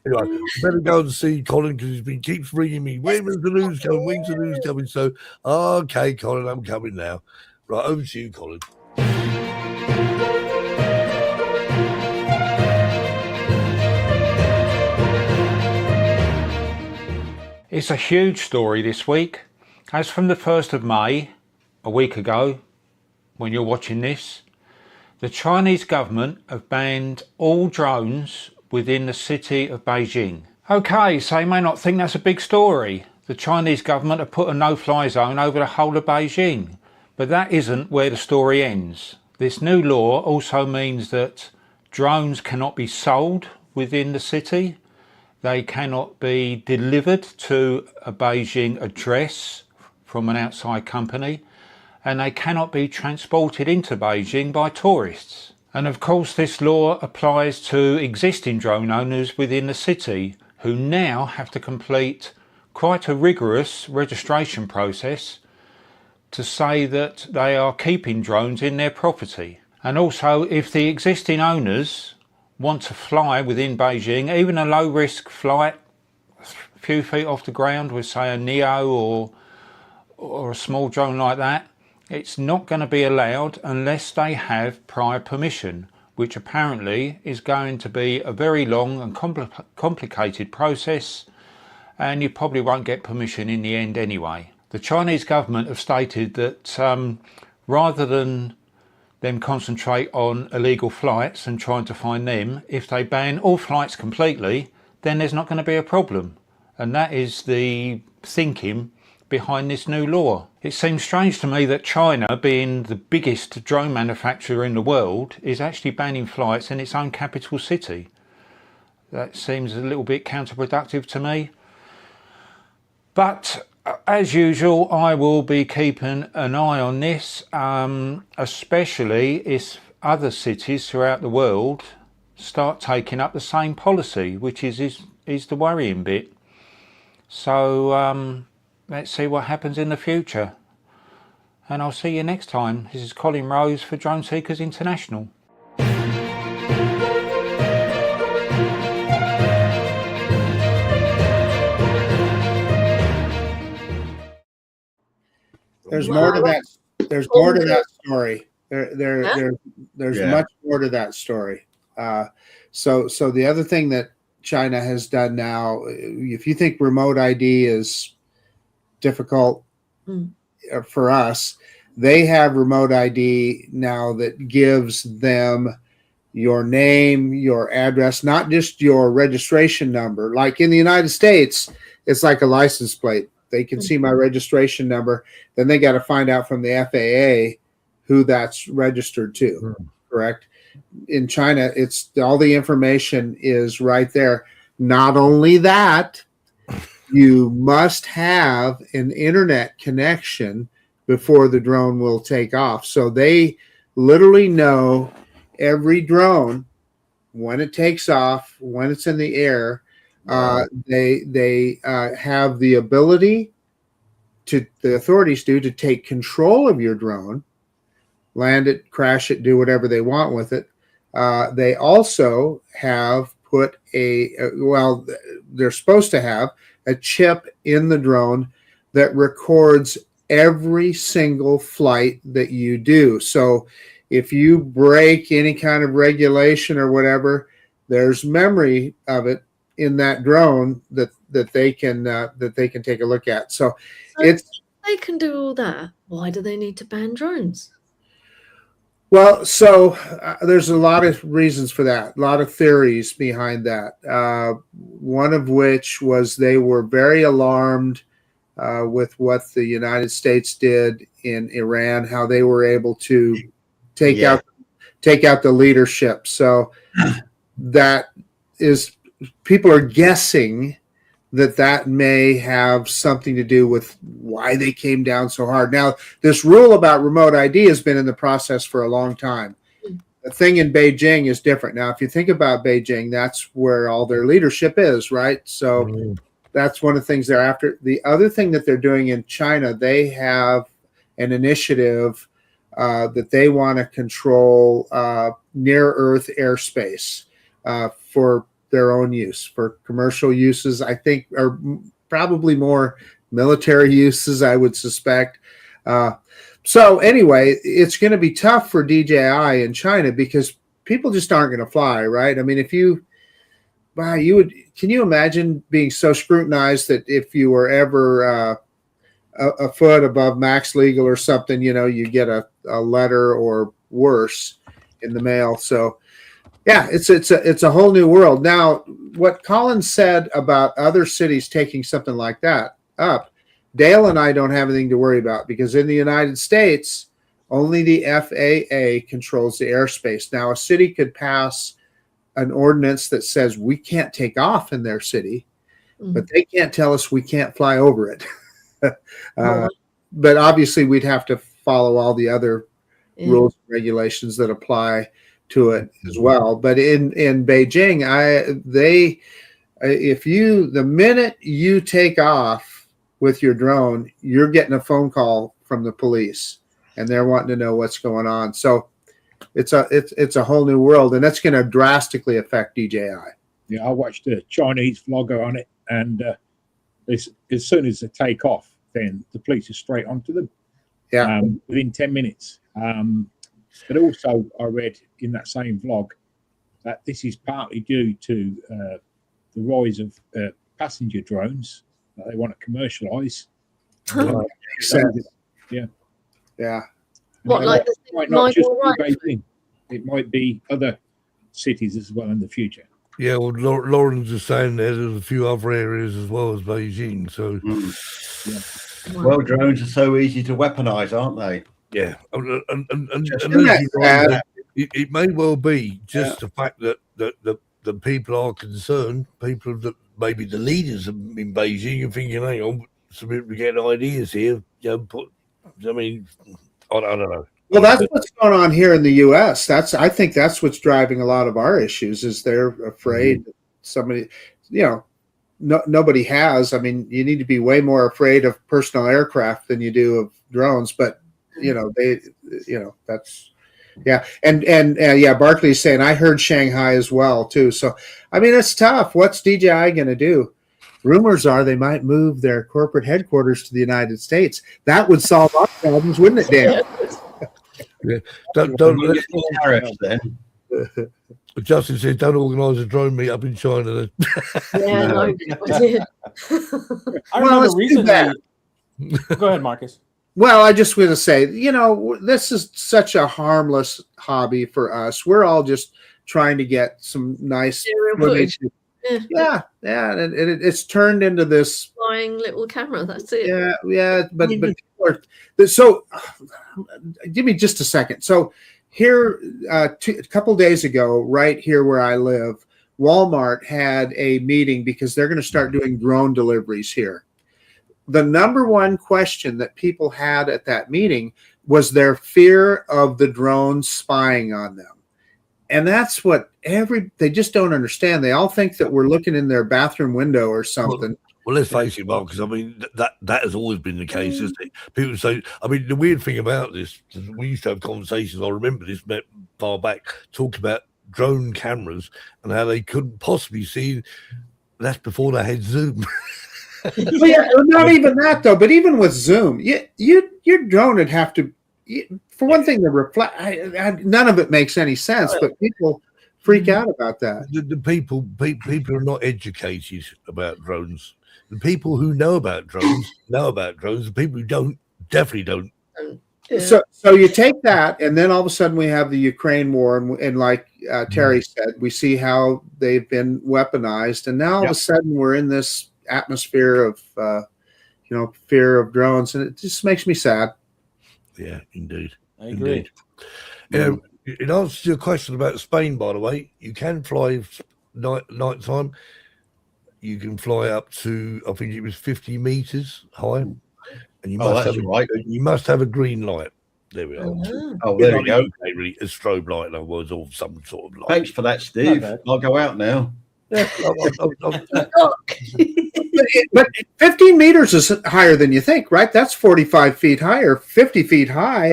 Speaker 4: Anyway, better go and see Colin because he keeps ringing me. When's the news coming? When's the news coming? So, okay, Colin, I'm coming now. Right, over to you, Colin.
Speaker 8: It's a huge story this week. As from the 1st of May, a week ago, when you're watching this, the Chinese government have banned all drones within the city of Beijing. Okay, so you may not think that's a big story. The Chinese government have put a no-fly zone over the whole of Beijing, but that isn't where the story ends. This new law also means that drones cannot be sold within the city. They cannot be delivered to a Beijing address from an outside company, and they cannot be transported into Beijing by tourists. And of course this law applies to existing drone owners within the city who now have to complete quite a rigorous registration process to say that they are keeping drones in their property. And also, if the existing owners want to fly within Beijing, even a low risk flight a few feet off the ground with say a Neo or a small drone like that, it's not going to be allowed unless they have prior permission, which apparently is going to be a very long and complicated process, and you probably won't get permission in the end anyway. The Chinese government have stated that rather than them concentrate on illegal flights and trying to find them, if they ban all flights completely, then there's not going to be a problem. And that is the thinking behind this new law. It seems strange to me that China, being the biggest drone manufacturer in the world, is actually banning flights in its own capital city. That seems a little bit counterproductive to me. But as usual, I will be keeping an eye on this, especially if other cities throughout the world start taking up the same policy, which is the worrying bit. So let's see what happens in the future. And I'll see you next time. This is Colin Rose for Drone Seekers International.
Speaker 5: There's more to that. There's more to that story. There's
Speaker 3: Yeah.
Speaker 5: much more to that story. So the other thing that China has done now, if you think remote ID is difficult for us, they have remote ID now that gives them your name, your address, not just your registration number. Like in the United States, it's like a license plate. They can see my registration number. Then they got to find out from the FAA who that's registered to. Correct? In China, it's all the information is right there. Not only that, you must have an internet connection before the drone will take off. So they literally know every drone when it takes off, when it's in the air. They have the ability the authorities do to take control of your drone, land it, crash it, do whatever they want with it. They also have put they're supposed to have a chip in the drone that records every single flight that you do. So if you break any kind of regulation or whatever, there's memory of it in that drone that they can take a look at. So
Speaker 2: if they can do all that, why do they need to ban drones?
Speaker 5: Well, so there's a lot of reasons for that, a lot of theories behind that. One of which was they were very alarmed with what the United States did in Iran, how they were able to take out the leadership. So that is, people are guessing that may have something to do with why they came down so hard. Now, this rule about remote ID has been in the process for a long time. The thing in Beijing is different. Now, if you think about Beijing, that's where all their leadership is, right? So that's one of the things they're after. The other thing that they're doing in China, they have an initiative that they want to control near-Earth airspace for their own use, for commercial uses, I think, or probably more military uses, I would suspect. So anyway, it's going to be tough for DJI in China because people just aren't going to fly, right? I mean, if you can you imagine being so scrutinized that if you were ever a foot above max legal or something, you get a letter or worse in the mail. So yeah, it's a whole new world. Now, what Colin said about other cities taking something like that up, Dale and I don't have anything to worry about because in the United States, only the FAA controls the airspace. Now, a city could pass an ordinance that says we can't take off in their city, but they can't tell us we can't fly over it. But obviously, we'd have to follow all the other rules and regulations that apply to it as well. But in Beijing, the minute you take off with your drone, you're getting a phone call from the police and they're wanting to know what's going on. So it's a whole new world, and that's going to drastically affect DJI.
Speaker 9: Yeah, I watched a Chinese vlogger on it, and as soon as they take off, then the police are straight onto them.
Speaker 5: Yeah,
Speaker 9: within 10 minutes. But also, I read in that same vlog that this is partly due to the rise of passenger drones that they want to commercialise.
Speaker 5: Yeah.
Speaker 2: What, like the
Speaker 9: might not just be Beijing. It might be other cities as well in the future.
Speaker 4: Yeah, well, Lauren's just saying there's a few other areas as well as Beijing. So,
Speaker 3: well, drones are so easy to weaponize, aren't they?
Speaker 4: Yeah, and it may well be just the fact that the people are concerned, people that maybe the leaders in Beijing are thinking, hang on, so we're getting ideas here. I don't know.
Speaker 5: Well, that's what's going on here in the U.S. I think that's what's driving a lot of our issues. Is they're afraid that somebody, nobody has. I mean, you need to be way more afraid of personal aircraft than you do of drones. But that's and Barclay's saying I heard Shanghai as well too. So I mean, it's tough. What's DJI going to do? Rumors are they might move their corporate headquarters to the United States. That would solve our problems, wouldn't it, Dan?
Speaker 4: Yeah. Don't
Speaker 3: tariffs then.
Speaker 4: Justin said, "Don't organise a drone meet up in China." Then.
Speaker 2: Yeah, no, I did.
Speaker 7: I remember recently. Go ahead, Marcus.
Speaker 5: Well, I just want to say, this is such a harmless hobby for us. We're all just trying to get some nice footage. Yeah, and it's turned into this
Speaker 2: flying little camera. That's it.
Speaker 5: Yeah, but so give me just a second. So here, a couple days ago, right here where I live, Walmart had a meeting because they're going to start doing drone deliveries here. The number one question that people had at that meeting was their fear of the drones spying on them. And that's what they just don't understand. They all think that we're looking in their bathroom window or something.
Speaker 4: Well, let's face it, Marcus. I mean, that has always been the case, isn't it? People say, I mean, the weird thing about this, we used to have conversations, I remember this far back, talking about drone cameras and how they couldn't possibly see. That's before they had Zoom.
Speaker 5: Well, yeah, not even that though. But even with Zoom, your drone would have to. For one thing, the reflect. None of it makes any sense. But people freak out about that.
Speaker 4: The people are not educated about drones. The people who know about drones know about drones. The people who don't definitely don't.
Speaker 2: Yeah.
Speaker 5: So you take that, and then all of a sudden we have the Ukraine war, and like Terry said, we see how they've been weaponized, and now all of a sudden we're in this atmosphere of fear of drones, and it just makes me sad.
Speaker 4: Yeah, indeed.
Speaker 7: I agree.
Speaker 4: Indeed. In answer to your question about Spain, by the way, you can fly night time. You can fly up to, I think it was 50 meters high, and you must have a green light. There we are.
Speaker 3: Oh, there we go.
Speaker 4: Really, a strobe light, in other words, or some sort of light.
Speaker 3: Thanks for that, Steve. I'll go out now.
Speaker 4: Yeah,
Speaker 5: but 15 meters is higher than you think, right? That's 45 feet high or 50 feet high.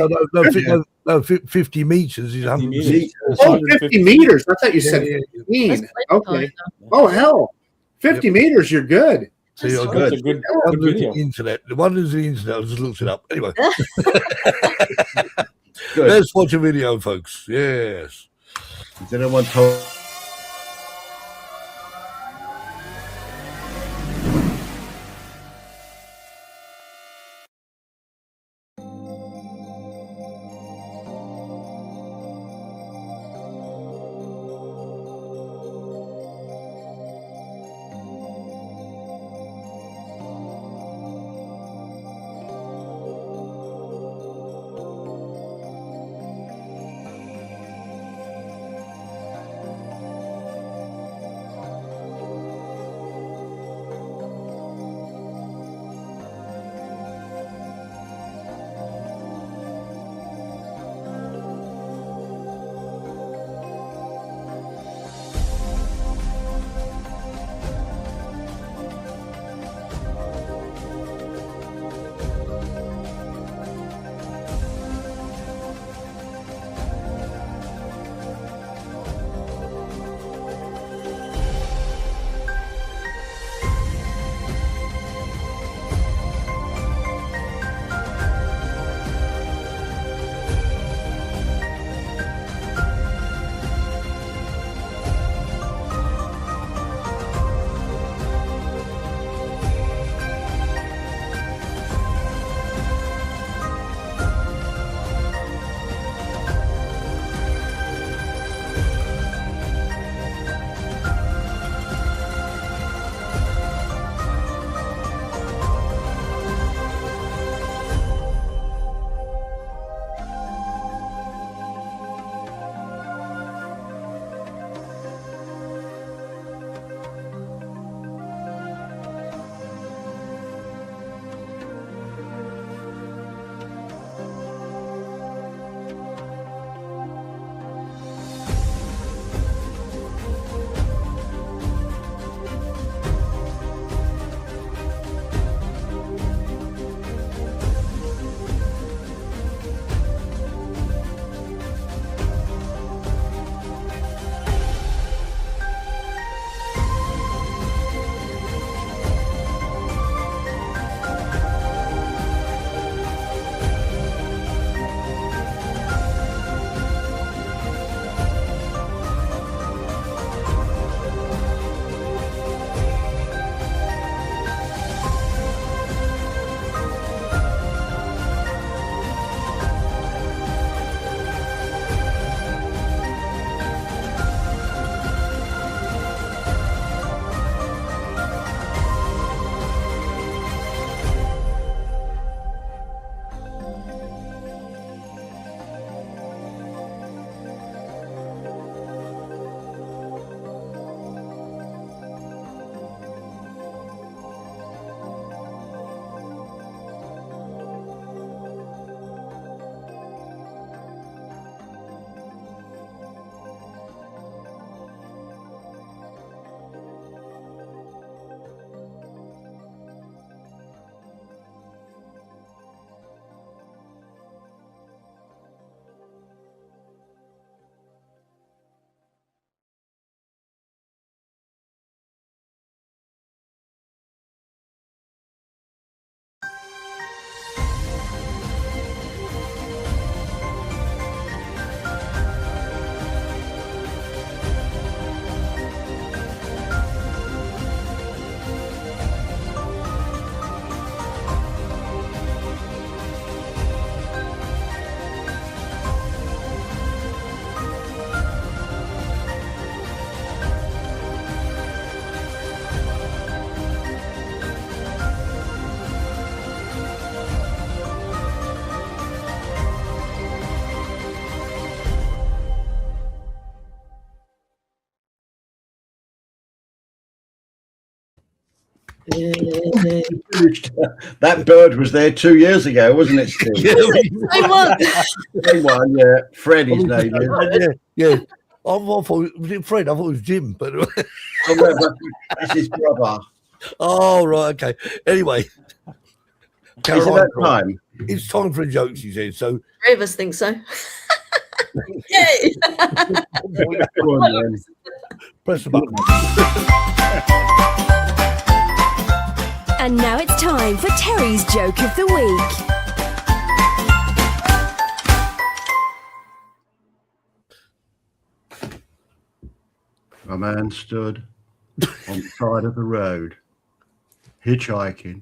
Speaker 4: No, 50 meters is 100 meters.
Speaker 5: Oh, 50 meters. I thought you said 15. Okay. Oh, hell. 50 meters, you're good.
Speaker 4: See, I got
Speaker 7: That's a good video.
Speaker 4: the internet. The wonders of the internet. I just looked it up. Anyway, let's watch a video, folks. Yes.
Speaker 3: Has anyone told? That bird was there 2 years ago, wasn't it, Steve?
Speaker 2: Same one.
Speaker 3: Same one, yeah. Fred, his name is.
Speaker 4: Yeah. I thought was it Fred? I thought it was Jim, but
Speaker 3: Oh, no, that's his brother.
Speaker 4: oh right, okay. Anyway,
Speaker 3: Is it
Speaker 4: Caroline,
Speaker 3: that time?
Speaker 4: it's time for a joke, she said. So
Speaker 2: Three of us think so. Yay!
Speaker 3: Go on, then.
Speaker 4: press the button.
Speaker 10: And now it's time for Terry's Joke of the Week.
Speaker 3: A man stood on the side of the road, hitchhiking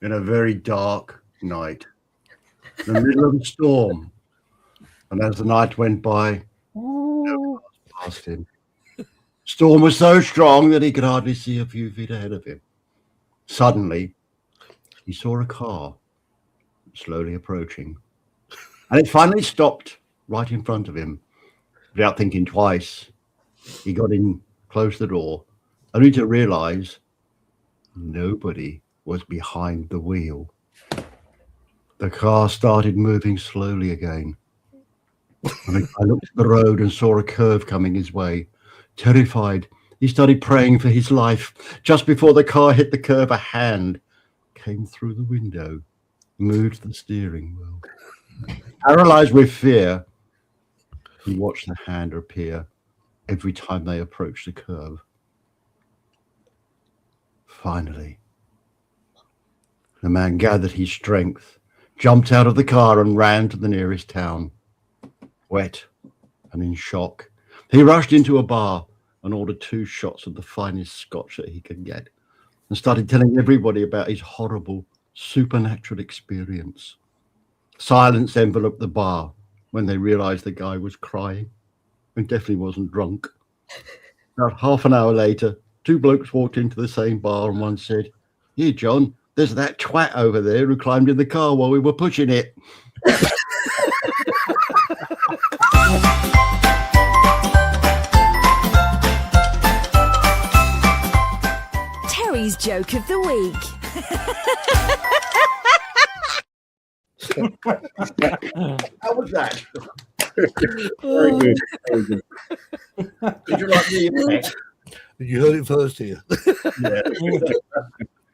Speaker 3: in a very dark night, in the middle of a storm. And as the night went by, no cars passed him. Storm was so strong that he could hardly see a few feet ahead of him. Suddenly, he saw a car slowly approaching, and it finally stopped right in front of him. Without thinking twice, he got in, closed the door, only to realize nobody was behind the wheel. The car started moving slowly again. And I looked at the road and saw a curve coming his way. Terrified, he started praying for his life. Just before the car hit the curve, a hand came through the window, moved the steering wheel. Paralyzed with fear, he watched the hand appear every time they approached the curve. Finally, the man gathered his strength, jumped out of the car and ran to the nearest town. Wet and in shock, he rushed into a bar and ordered 2 shots of the finest scotch that he could get and started telling everybody about his horrible supernatural experience. Silence enveloped the bar when they realized the guy was crying and definitely wasn't drunk. About half an hour later, 2 blokes walked into the same bar and one said, "Here, John, there's that twat over there who climbed in the car while we were pushing it."
Speaker 10: Terry's Joke of the Week.
Speaker 3: How was that?
Speaker 9: Very good. Very good.
Speaker 3: Did you like the effect?
Speaker 4: You heard it first here.
Speaker 3: Yeah.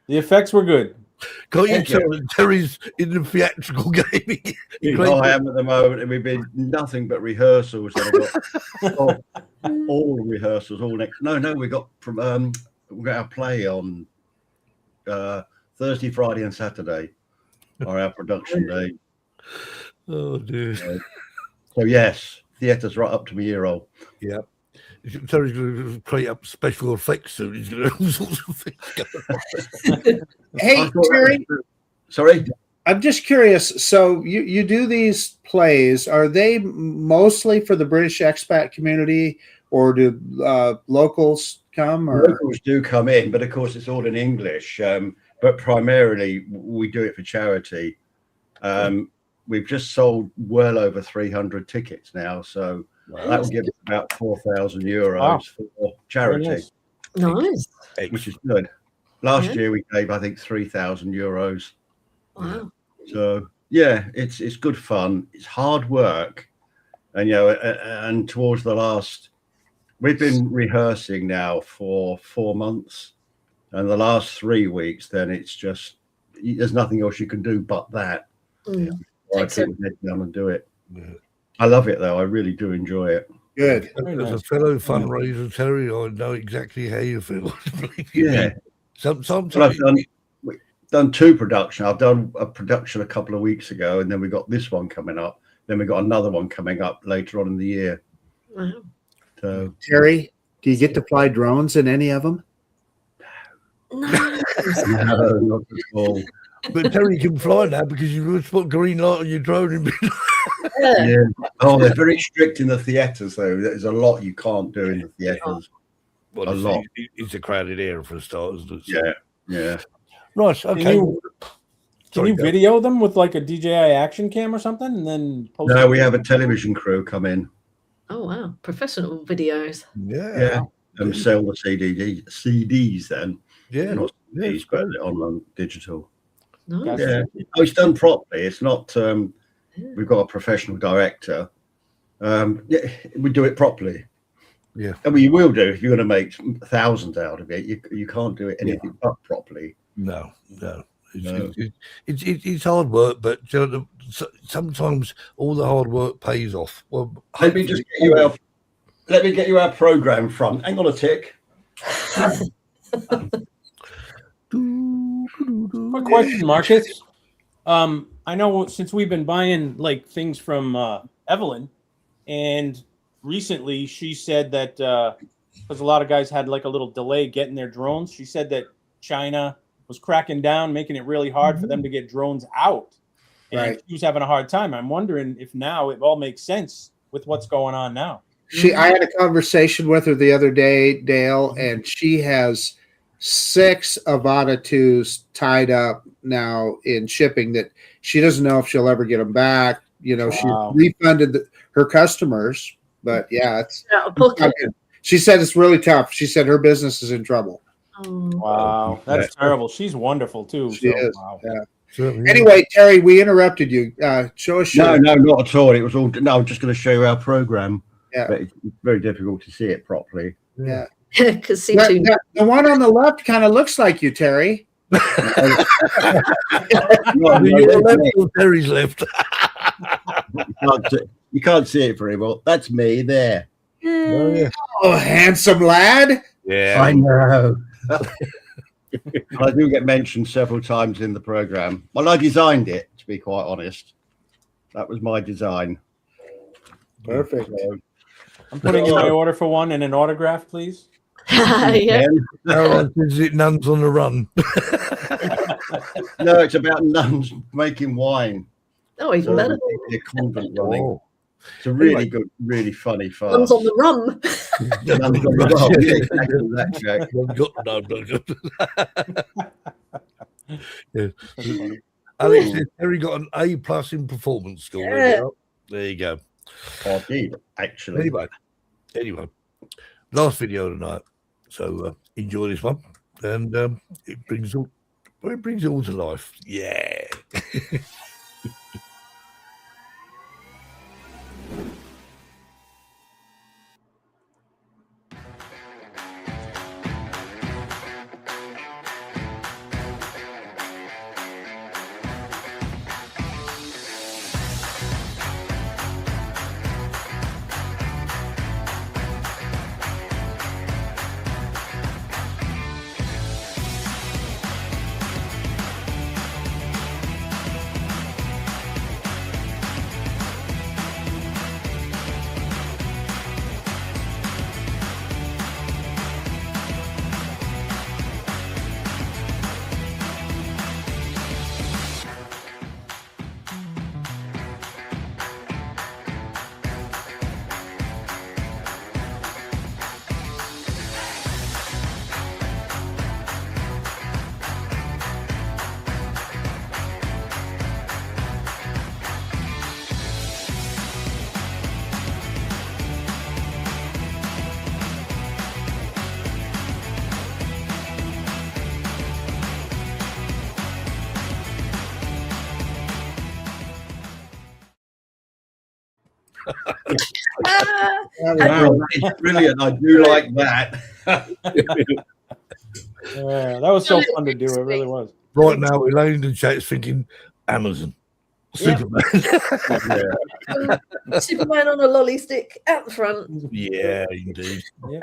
Speaker 7: The effects were good.
Speaker 4: Can't you
Speaker 3: Thank you.
Speaker 4: tell that Terry's in the theatrical gaming?
Speaker 3: I am at the moment, and we've been nothing but rehearsals. And I've got all rehearsals all next. No, we got from we got our play on Thursday, Friday, and Saturday are our production day.
Speaker 4: Oh dear.
Speaker 3: So yes, theatre's right up to my ear hole.
Speaker 4: Yeah. Terry's going to create up special effects soon. He's going to have all sorts of things going on.
Speaker 5: Hey, Terry,
Speaker 3: Sorry.
Speaker 5: I'm just curious. So you do these plays. Are they mostly for the British expat community, or do locals come? Or
Speaker 3: Locals do come in, but of course it's all in English. But primarily we do it for charity. We've just sold well over 300 tickets now, so that will give us about €4,000 for charity,
Speaker 2: Nice.
Speaker 3: which is good. Last year we gave, I think, €3,000.
Speaker 2: Wow.
Speaker 3: So yeah, it's good fun. It's hard work, and and towards the last, we've been rehearsing now for 4 months, and the last 3 weeks, then it's just there's nothing else you can do but that.
Speaker 2: Mm.
Speaker 3: I put my head down and do it. Yeah. I love it though. I really do enjoy it.
Speaker 5: good?
Speaker 4: As a fellow fundraiser, Terry, I know exactly how you feel.
Speaker 3: Yeah.
Speaker 4: Sometimes
Speaker 3: We've done 2 productions. I've done a production a couple of weeks ago, and then we got this one coming up. Then we got another one coming up later on in the year.
Speaker 2: Wow.
Speaker 3: So
Speaker 5: Terry, do you get to fly drones in any of them?
Speaker 2: No.
Speaker 3: no, not at all.
Speaker 4: but Terry can fly now because you've put green light on your drone and
Speaker 3: Yeah. Oh, they're very strict in the theatres, though. There's a lot you can't do in the theatres.
Speaker 4: well,
Speaker 3: A lot.
Speaker 4: It's a crowded area for a start, isn't it?
Speaker 3: Yeah, yeah.
Speaker 4: Right. Okay.
Speaker 7: Can you video them with like a DJI action cam or something, and then post
Speaker 3: No,
Speaker 7: them?
Speaker 3: we have a television crew come in.
Speaker 2: Oh wow. Professional videos.
Speaker 4: Yeah.
Speaker 3: Yeah, and sell the CDs then.
Speaker 4: Yeah,
Speaker 3: Not
Speaker 4: yeah,
Speaker 3: he's put it on digital.
Speaker 2: Nice.
Speaker 3: Yeah, oh, it's done properly. It's not. We've got a professional director. Yeah, we do it properly.
Speaker 4: Yeah.
Speaker 3: I mean, you will do if you're going to make thousands out of it. You can't do it anything but properly.
Speaker 4: No. It's hard work, but you know, sometimes all the hard work pays off. Well,
Speaker 3: Let me get you our program front. Hang on a tick.
Speaker 7: Quick question, Marcus. I know since we've been buying like things from Evelyn, and recently she said that because a lot of guys had like a little delay getting their drones, she said that China was cracking down, making it really hard for them to get drones out. And
Speaker 5: Right.
Speaker 7: she was having a hard time. I'm wondering if now it all makes sense with what's going on now.
Speaker 5: I had a conversation with her the other day, Dale, and she has 6 Avata 2s tied up now in shipping that she doesn't know if she'll ever get them back. You know,
Speaker 7: Wow.
Speaker 5: she refunded her customers, but yeah, it's
Speaker 2: Out of pocket.
Speaker 5: she said it's really tough. She said her business is in trouble.
Speaker 2: Oh.
Speaker 7: Wow, that's terrible. She's wonderful too.
Speaker 5: She
Speaker 7: so,
Speaker 5: is.
Speaker 7: wow.
Speaker 5: Yeah.
Speaker 4: certainly.
Speaker 5: Anyway, Terry, we interrupted you. Show us.
Speaker 3: No, not at all. It was all. No, I'm just going to show you our program.
Speaker 5: Yeah.
Speaker 3: But it's very difficult to see it properly.
Speaker 5: Yeah.
Speaker 2: Because
Speaker 5: The one on the left kind of looks like you, Terry.
Speaker 4: Your left or Terry's left.
Speaker 3: You can't see it very well. That's me there.
Speaker 4: Oh, yeah.
Speaker 5: Oh, handsome lad.
Speaker 4: Yeah.
Speaker 3: I know. I do get mentioned several times in the program. Well, I designed it, to be quite honest. That was my design.
Speaker 5: Perfect.
Speaker 3: So,
Speaker 7: I'm putting in my order for one and an autograph, please.
Speaker 2: yeah.
Speaker 4: How is it nuns on the run?
Speaker 3: No, it's about nuns making wine.
Speaker 2: Oh, even
Speaker 3: So
Speaker 2: better.
Speaker 3: a convent running.
Speaker 4: Oh.
Speaker 3: It's a really good, really funny farce.
Speaker 2: One's on the run.
Speaker 3: Nuns on the run. Yeah, exactly that, Jack.
Speaker 4: Yeah. Alex says Terry got an A+ in performance score.
Speaker 2: Yeah.
Speaker 4: There you go.
Speaker 3: I did, actually.
Speaker 4: Anyway, last video of the night. So enjoy this one, and it brings it all to life. Yeah.
Speaker 3: Wow, that's brilliant. I do like that.
Speaker 7: Yeah, that was so fun to do. It really was.
Speaker 4: Right now, Elaine in the chat is thinking Amazon.
Speaker 2: Yeah.
Speaker 4: Superman.
Speaker 2: Superman on a lolly stick out the front.
Speaker 4: Yeah, indeed.
Speaker 7: Yeah.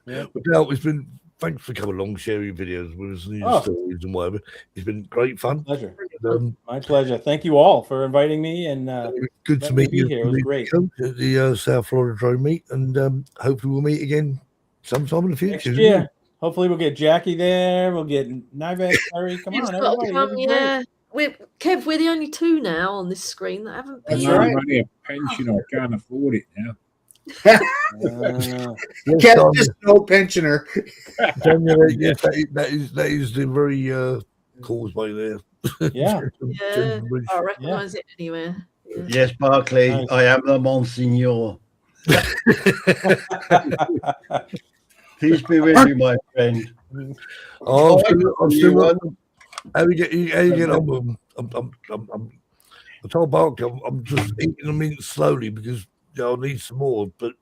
Speaker 7: Yeah.
Speaker 4: But now it's been thanks for coming along, sharing videos with us, news
Speaker 7: Oh.
Speaker 4: stories and whatever. It's been great fun.
Speaker 7: Pleasure.
Speaker 4: Um,
Speaker 7: My pleasure. Thank you all for inviting me. And
Speaker 4: good to
Speaker 7: Let me
Speaker 4: meet
Speaker 7: be
Speaker 4: you.
Speaker 7: here. It was great.
Speaker 4: At the South Florida Drone Meet, and hopefully we'll meet again sometime in the
Speaker 7: next
Speaker 4: future.
Speaker 7: year, hopefully we'll get Jackie there. We'll get Nivek, Terry. Come
Speaker 2: You've
Speaker 7: on,
Speaker 2: got
Speaker 7: everybody.
Speaker 2: to come,
Speaker 7: This is great.
Speaker 2: yeah. Kev, we're the only two now on this screen that haven't
Speaker 9: I
Speaker 2: been.
Speaker 9: know
Speaker 5: right.
Speaker 9: I'm only a pensioner. I can't afford it now.
Speaker 4: Yes,
Speaker 5: Kev, just no pensioner.
Speaker 4: January, yes, that is the very causeway there.
Speaker 7: Yeah.
Speaker 2: Yeah, I recognise it anywhere. Yeah.
Speaker 3: Yes, Barclay,
Speaker 7: Nice.
Speaker 3: I am the Monsignor. Peace be with you, my friend.
Speaker 4: Oh, I'm
Speaker 1: You
Speaker 4: still
Speaker 1: won.
Speaker 4: how you get on with them? I told Bark I'm just eating them in slowly because I'll need some more. But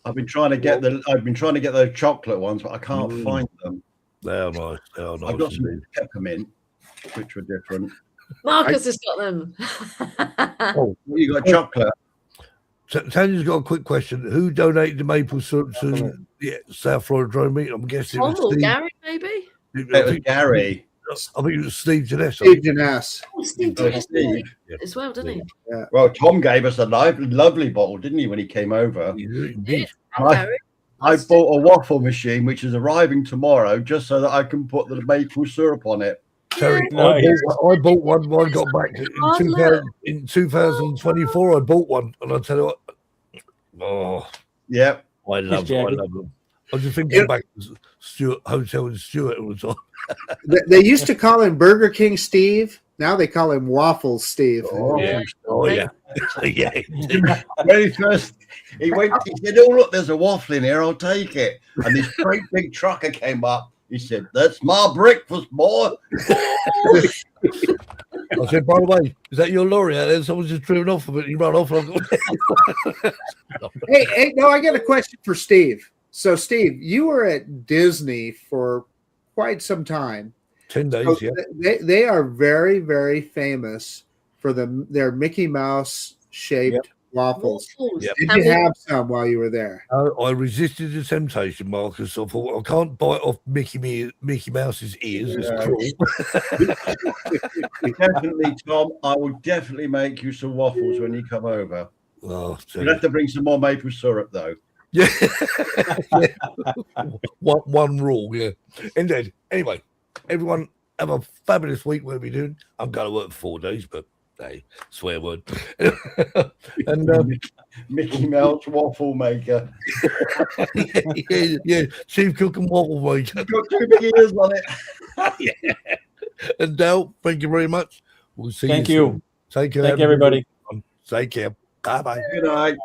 Speaker 3: I've been trying to get those chocolate ones, but I can't find them.
Speaker 4: They're nice. They're nice.
Speaker 3: I've got some
Speaker 4: indeed.
Speaker 3: peppermint, which were different.
Speaker 2: Marcus has got them.
Speaker 3: Oh, you got chocolate?
Speaker 4: Tanya's got a quick question. Who donated the maple syrup to the South Florida drone meet? I'm guessing
Speaker 2: Tom
Speaker 4: it was
Speaker 2: or
Speaker 4: Steve.
Speaker 2: Gary, maybe?
Speaker 3: It was Gary.
Speaker 4: I think it was Steve Janess.
Speaker 5: Steve Janess.
Speaker 2: Oh, Steve
Speaker 3: Oh,
Speaker 2: did
Speaker 3: Steve.
Speaker 2: as well, didn't he?
Speaker 3: Well, Tom gave us a lovely bottle, didn't he, when he came over?
Speaker 4: Indeed.
Speaker 2: And Gary.
Speaker 3: I bought a waffle machine, which is arriving tomorrow, just so that I can put the maple syrup on it.
Speaker 4: Terry,
Speaker 7: Nice.
Speaker 4: I bought one when I got back
Speaker 2: Oh,
Speaker 4: in 2024. I bought one, and I tell you what, oh,
Speaker 3: Yep.
Speaker 4: I love
Speaker 7: Jackie.
Speaker 4: them. I was just thinking back to Stuart Hotel in Stuart all the time.
Speaker 5: They used to call him Burger King Steve. Now they call him Waffles Steve.
Speaker 3: Oh,
Speaker 4: Yeah. Oh yeah, yeah.
Speaker 3: When he first, he said, "Oh look, there's a waffle in here. I'll take it." And this great big trucker came up. He said, "That's my breakfast, boy."
Speaker 4: I said, by the way, is that your lorry out there? Someone's just driven off of it. You run off. And
Speaker 5: Hey, no, I got a question for Steve. So, Steve, you were at Disney for quite some time.
Speaker 4: 10 days,
Speaker 5: So
Speaker 4: yeah.
Speaker 5: they are very, very famous for their Mickey Mouse shaped waffles.
Speaker 2: Waffles.
Speaker 4: Yep.
Speaker 5: Did
Speaker 2: And
Speaker 5: you
Speaker 2: we-
Speaker 5: have some while you were there?
Speaker 4: I resisted the temptation, Marcus. I thought I can't bite off Mickey Mouse's ears. It's cruel.
Speaker 3: Definitely, Tom. I will definitely make you some waffles when you come over.
Speaker 4: Oh,
Speaker 3: You'll have to bring some more maple syrup, though.
Speaker 4: yeah. Yeah. One rule, yeah. Indeed. Anyway, everyone have a fabulous week. Whatever you're doing. I'm going to work for 4 days, but hey, swear word. And
Speaker 3: Mickey Mouse waffle maker.
Speaker 4: yeah, chief cook and waffle maker.
Speaker 3: Got 2 big ears on it.
Speaker 4: Yeah. And Dale, thank you very much. We'll see
Speaker 7: Thank
Speaker 4: you.
Speaker 7: you.
Speaker 4: Soon. Take care.
Speaker 7: Thank you, everybody.
Speaker 4: Take care. Bye bye.
Speaker 3: Good night.